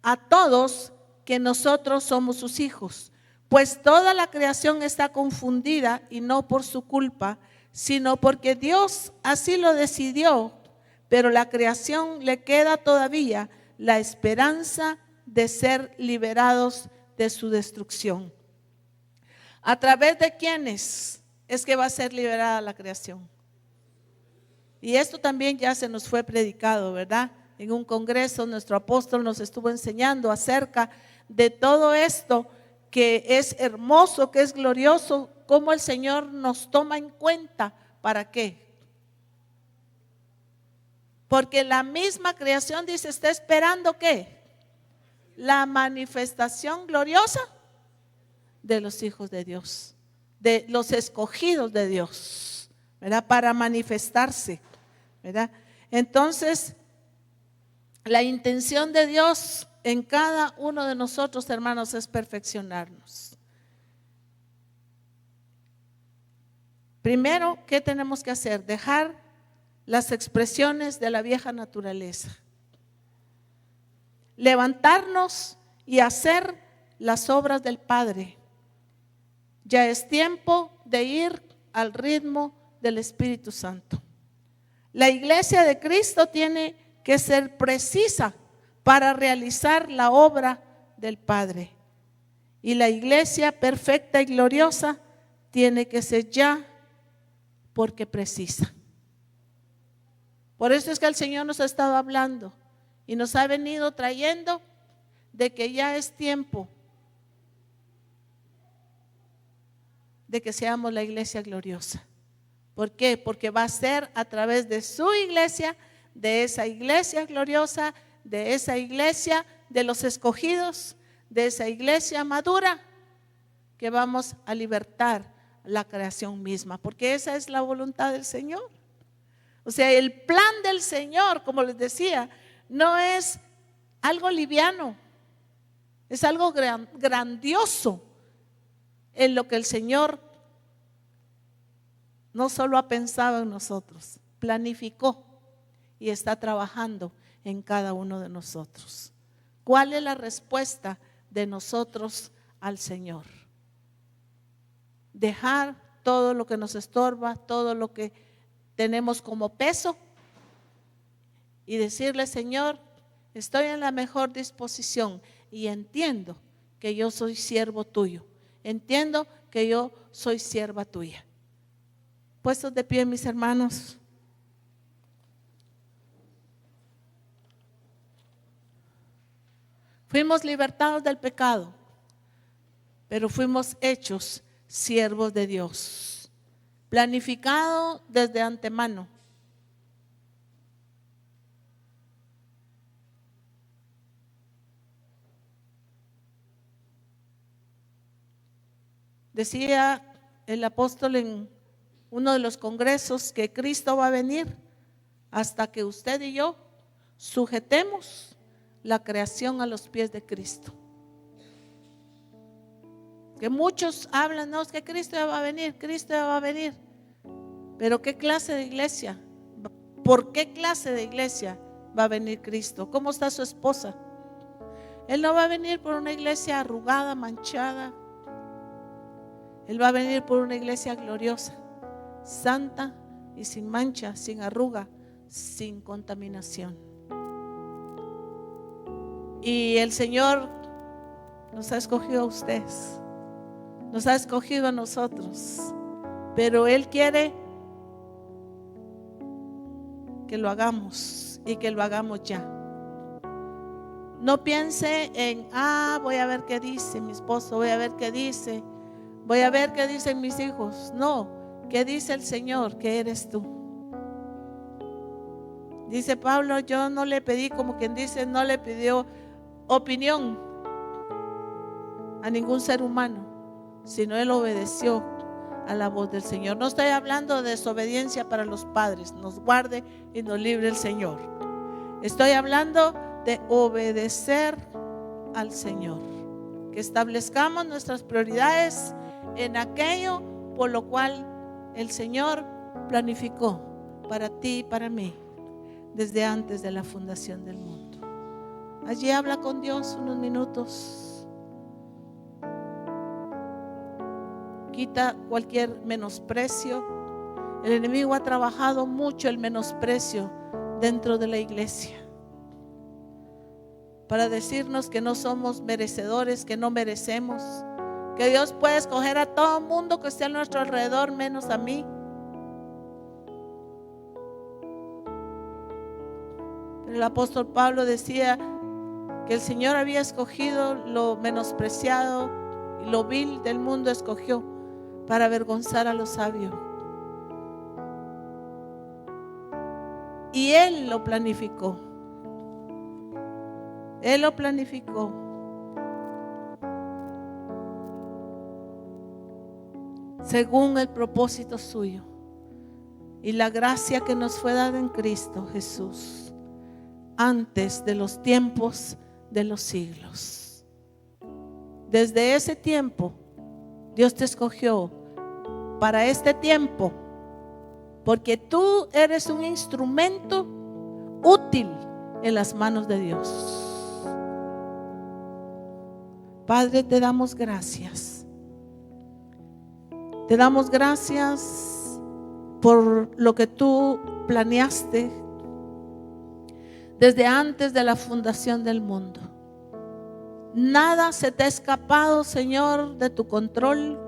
a todos que nosotros somos sus hijos. Pues toda la creación está confundida, y no por su culpa, sino porque Dios así lo decidió. Pero la creación le queda todavía la esperanza de ser liberados de su destrucción. ¿A través de quiénes es que va a ser liberada la creación? Y esto también ya se nos fue predicado, ¿verdad? En un congreso nuestro apóstol nos estuvo enseñando acerca de todo esto que es hermoso, que es glorioso, cómo el Señor nos toma en cuenta. ¿Para qué? Porque la misma creación, dice, está esperando ¿qué? La manifestación gloriosa de los hijos de Dios, de los escogidos de Dios, ¿verdad? Para manifestarse, ¿verdad? Entonces, la intención de Dios en cada uno de nosotros, hermanos, es perfeccionarnos. Primero, ¿qué tenemos que hacer? Dejar las expresiones de la vieja naturaleza. Levantarnos y hacer las obras del Padre. Ya es tiempo de ir al ritmo del Espíritu Santo. La iglesia de Cristo tiene que ser precisa para realizar la obra del Padre. Y la iglesia perfecta y gloriosa tiene que ser ya, porque precisa. Por eso es que el Señor nos ha estado hablando y nos ha venido trayendo de que ya es tiempo de que seamos la iglesia gloriosa. ¿Por qué? Porque va a ser a través de su iglesia, de esa iglesia gloriosa, de esa iglesia de los escogidos, de esa iglesia madura, que vamos a libertar la creación misma, porque esa es la voluntad del Señor. O sea, el plan del Señor, como les decía, no es algo liviano, es algo grandioso en lo que el Señor no solo ha pensado en nosotros, planificó y está trabajando en cada uno de nosotros. ¿Cuál es la respuesta de nosotros al Señor? Dejar todo lo que nos estorba, todo lo que tenemos como peso, y decirle: Señor, estoy en la mejor disposición y entiendo que yo soy siervo tuyo, entiendo que yo soy sierva tuya. Puestos de pie, mis hermanos. Fuimos libertados del pecado, pero fuimos hechos siervos de Dios, planificado desde antemano. Decía el apóstol en uno de los congresos que Cristo va a venir hasta que usted y yo sujetemos la creación a los pies de Cristo. Que muchos hablan, no, es que Cristo ya va a venir, Cristo ya va a venir. Pero ¿qué clase de iglesia? ¿Por qué clase de iglesia va a venir Cristo? ¿Cómo está su esposa? Él no va a venir por una iglesia arrugada, manchada. Él va a venir por una iglesia gloriosa, santa y sin mancha, sin arruga, sin contaminación. Y el Señor nos ha escogido a ustedes, nos ha escogido a nosotros, pero Él quiere que lo hagamos y que lo hagamos ya. No piense en, voy a ver qué dice mi esposo, voy a ver qué dice, voy a ver qué dicen mis hijos. No, ¿qué dice el Señor? Que eres tú. Dice Pablo, yo no le pedí, como quien dice, no le pidió opinión a ningún ser humano, sino él obedeció a la voz del Señor. No estoy hablando de desobediencia para los padres, nos guarde y nos libre el Señor. Estoy hablando de obedecer al Señor, que establezcamos nuestras prioridades en aquello por lo cual el Señor planificó para ti y para mí desde antes de la fundación del mundo. Allí habla con Dios unos minutos. Quita cualquier menosprecio. El enemigo ha trabajado mucho el menosprecio dentro de la iglesia para decirnos que no somos merecedores, que no merecemos, que Dios puede escoger a todo mundo que esté a nuestro alrededor menos a mí. Pero el apóstol Pablo decía que el Señor había escogido lo menospreciado y lo vil del mundo, escogió para avergonzar a los sabios. Y Él lo planificó. Él lo planificó. Según el propósito suyo y la gracia que nos fue dada en Cristo Jesús antes de los tiempos de los siglos. Desde ese tiempo Dios te escogió para este tiempo, porque tú eres un instrumento útil en las manos de Dios. Padre, te damos gracias. Te damos gracias por lo que tú planeaste desde antes de la fundación del mundo. Nada se te ha escapado, Señor, de tu control.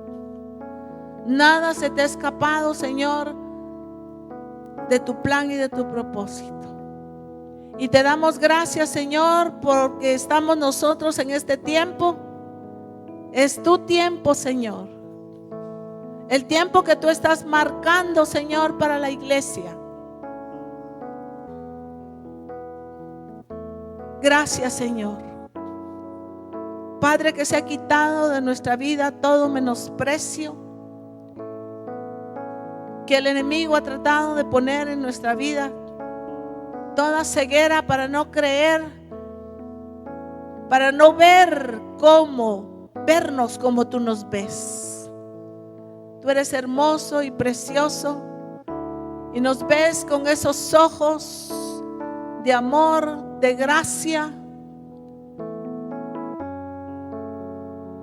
Nada se te ha escapado, Señor, de tu plan y de tu propósito. Y te damos gracias, Señor, porque estamos nosotros en este tiempo. Es tu tiempo, Señor. El tiempo que tú estás marcando, Señor, para la iglesia. Gracias, Señor. Padre, que se ha quitado de nuestra vida todo menosprecio que el enemigo ha tratado de poner en nuestra vida, toda ceguera para no creer, para no vernos como tú nos ves. Tú eres hermoso y precioso y nos ves con esos ojos de amor, de gracia,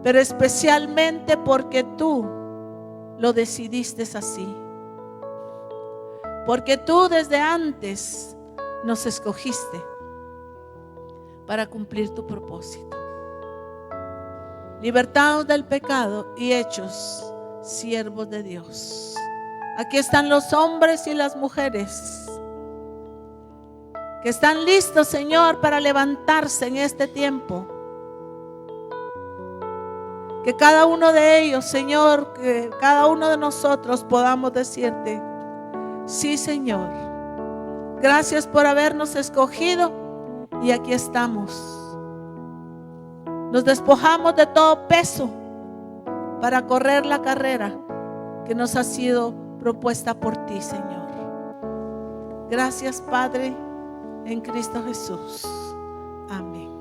pero especialmente porque tú lo decidiste así. Porque tú desde antes nos escogiste para cumplir tu propósito. Libertados del pecado y hechos siervos de Dios. Aquí están los hombres y las mujeres que están listos, Señor, para levantarse en este tiempo. Que cada uno de ellos, Señor, que cada uno de nosotros podamos decirte: sí, Señor, gracias por habernos escogido y aquí estamos. Nos despojamos de todo peso para correr la carrera que nos ha sido propuesta por ti, Señor. Gracias, Padre, en Cristo Jesús. Amén.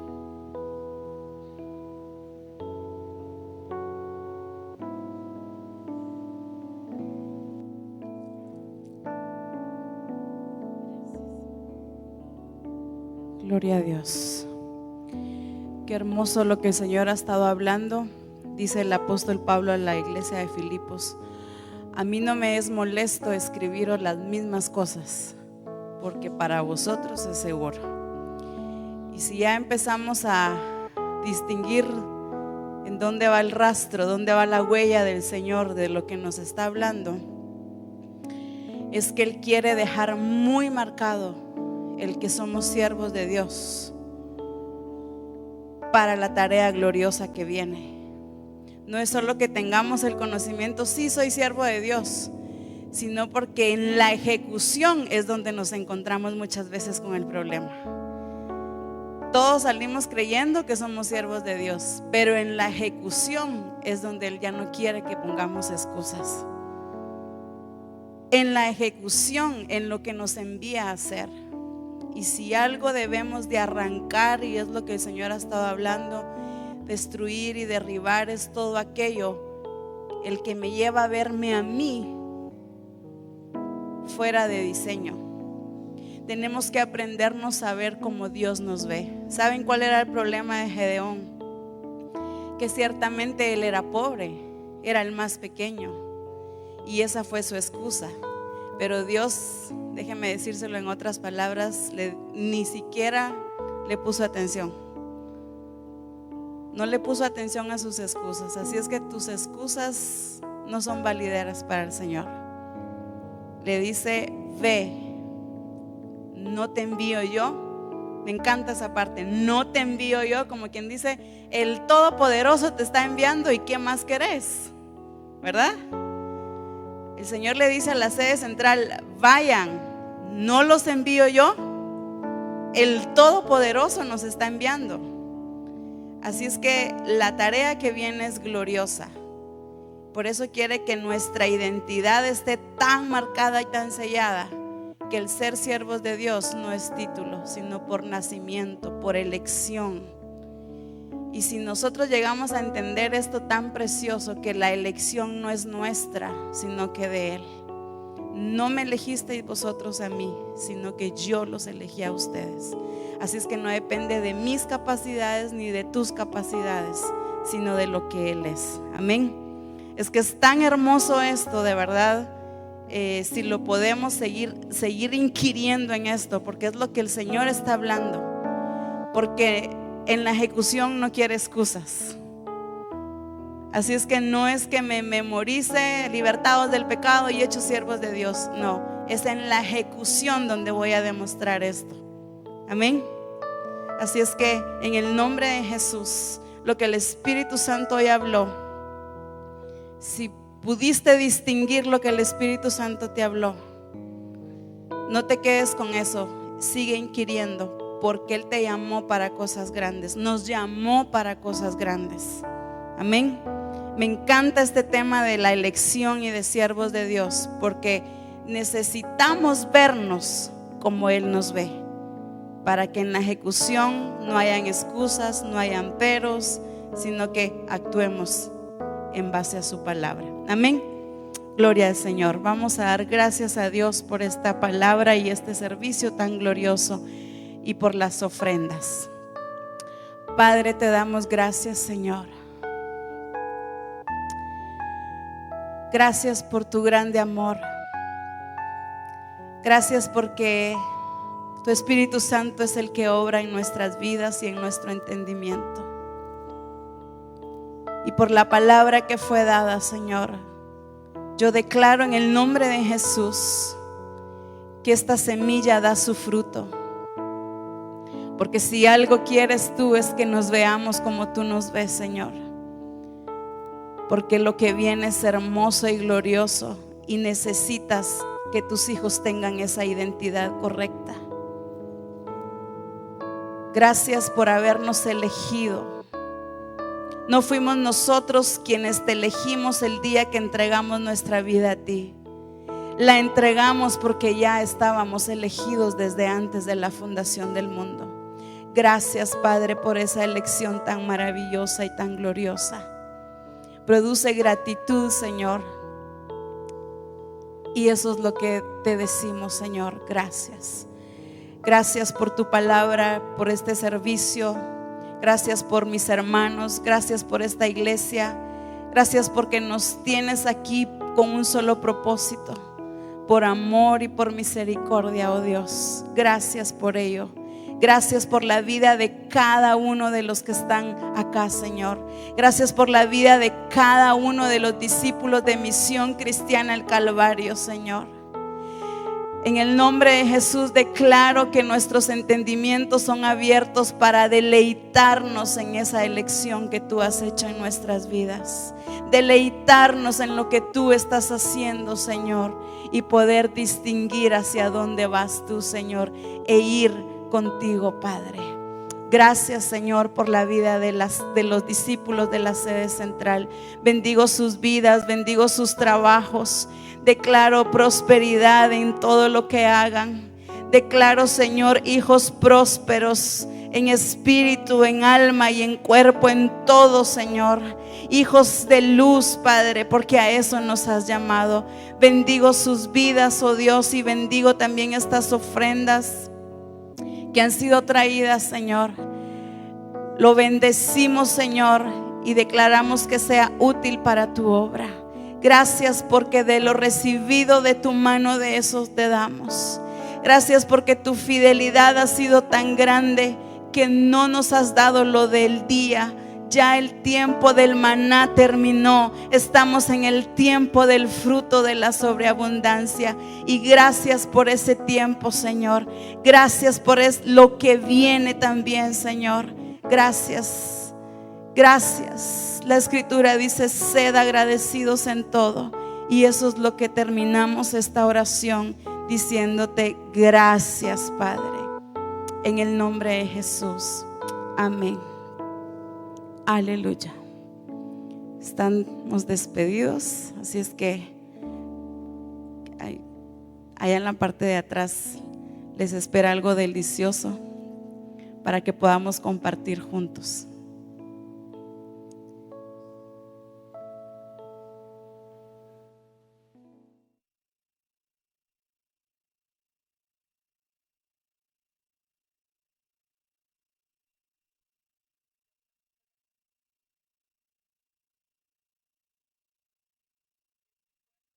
Gloria a Dios. Qué hermoso lo que el Señor ha estado hablando. Dice el apóstol Pablo a la iglesia de Filipos: a mí no me es molesto escribiros las mismas cosas, porque para vosotros es seguro. Y si ya empezamos a distinguir en dónde va el rastro, dónde va la huella del Señor de lo que nos está hablando, es que Él quiere dejar muy marcado el que somos siervos de Dios para la tarea gloriosa que viene. No es solo que tengamos el conocimiento, sí soy siervo de Dios, sino porque en la ejecución es donde nos encontramos muchas veces con el problema. Todos salimos creyendo que somos siervos de Dios, pero en la ejecución es donde Él ya no quiere que pongamos excusas. En la ejecución, en lo que nos envía a hacer. Y si algo debemos de arrancar, y es lo que el Señor ha estado hablando, destruir y derribar, es todo aquello, el que me lleva a verme a mí fuera de diseño. Tenemos que aprendernos a ver como Dios nos ve. ¿Saben cuál era el problema de Gedeón? Que ciertamente él era pobre, era el más pequeño, y esa fue su excusa. Pero Dios, déjeme decírselo en otras palabras, ni siquiera le puso atención. No le puso atención a sus excusas. Así es que tus excusas no son valideras para el Señor. Le dice: ve, no te envío yo. Me encanta esa parte, no te envío yo, como quien dice, el Todopoderoso te está enviando y ¿qué más querés? ¿Verdad? El Señor le dice a la sede central: vayan, no los envío yo, el Todopoderoso nos está enviando. Así es que la tarea que viene es gloriosa. Por eso quiere que nuestra identidad esté tan marcada y tan sellada, que el ser siervos de Dios no es título, sino por nacimiento, por elección. Y si nosotros llegamos a entender esto tan precioso, que la elección no es nuestra, sino que de Él. No me elegisteis vosotros a mí, sino que yo los elegí a ustedes. Así es que no depende de mis capacidades ni de tus capacidades, sino de lo que Él es. Amén. Es que es tan hermoso esto, de verdad. Si lo podemos seguir inquiriendo en esto, porque es lo que el Señor está hablando. Porque en la ejecución no quiere excusas. Así es que no es que me memorice libertados del pecado y hechos siervos de Dios. No, es en la ejecución donde voy a demostrar esto. Amén. Así es que en el nombre de Jesús, lo que el Espíritu Santo hoy habló, si pudiste distinguir lo que el Espíritu Santo te habló, no te quedes con eso, sigue inquiriendo, porque Él te llamó para cosas grandes, nos llamó para cosas grandes. Amén. Me encanta este tema de la elección y de siervos de Dios, porque necesitamos vernos como Él nos ve, para que en la ejecución no hayan excusas, no hayan peros, sino que actuemos en base a su palabra. Amén. Gloria al Señor. Vamos a dar gracias a Dios por esta palabra y este servicio tan glorioso, y por las ofrendas. Padre, te damos gracias, Señor. Gracias por tu grande amor. Gracias porque tu Espíritu Santo es el que obra en nuestras vidas y en nuestro entendimiento. Y por la palabra que fue dada, Señor, yo declaro en el nombre de Jesús que esta semilla da su fruto. Porque si algo quieres tú es que nos veamos como tú nos ves, Señor. Porque lo que viene es hermoso y glorioso, y necesitas que tus hijos tengan esa identidad correcta. Gracias por habernos elegido. No fuimos nosotros quienes te elegimos el día que entregamos nuestra vida a ti. La entregamos porque ya estábamos elegidos desde antes de la fundación del mundo. Gracias, Padre, por esa elección tan maravillosa y tan gloriosa. Produce gratitud, Señor. Y eso es lo que te decimos, Señor. Gracias. Gracias por tu palabra, por este servicio. Gracias por mis hermanos. Gracias por esta iglesia. Gracias porque nos tienes aquí con un solo propósito, por amor y por misericordia, oh Dios. Gracias por ello. Gracias por la vida de cada uno de los que están acá, Señor. Gracias por la vida de cada uno de los discípulos de Misión Cristiana El Calvario, Señor. En el nombre de Jesús declaro que nuestros entendimientos son abiertos para deleitarnos en esa elección que tú has hecho en nuestras vidas. Deleitarnos en lo que tú estás haciendo, Señor, y poder distinguir hacia dónde vas tú, Señor, e ir contigo, Padre. Gracias, Señor, por la vida de los discípulos de la sede central. Bendigo sus vidas, bendigo sus trabajos. Declaro prosperidad en todo lo que hagan. Declaro, Señor, hijos prósperos en espíritu, en alma y en cuerpo, en todo, Señor. Hijos de luz, Padre, porque a eso nos has llamado. Bendigo sus vidas, oh Dios, y bendigo también estas ofrendas que han sido traídas, Señor. Lo bendecimos, Señor, y declaramos que sea útil para tu obra. Gracias porque de lo recibido de tu mano, de eso te damos. Gracias porque tu fidelidad ha sido tan grande que no nos has dado lo del día. Ya el tiempo del maná terminó. Estamos en el tiempo del fruto de la sobreabundancia. Y gracias por ese tiempo, Señor. Gracias por lo que viene también, Señor. Gracias. Gracias. La Escritura dice: sed agradecidos en todo. Y eso es lo que terminamos esta oración diciéndote gracias, Padre. En el nombre de Jesús. Amén. Aleluya. Estamos despedidos, así es que allá en la parte de atrás les espera algo delicioso para que podamos compartir juntos.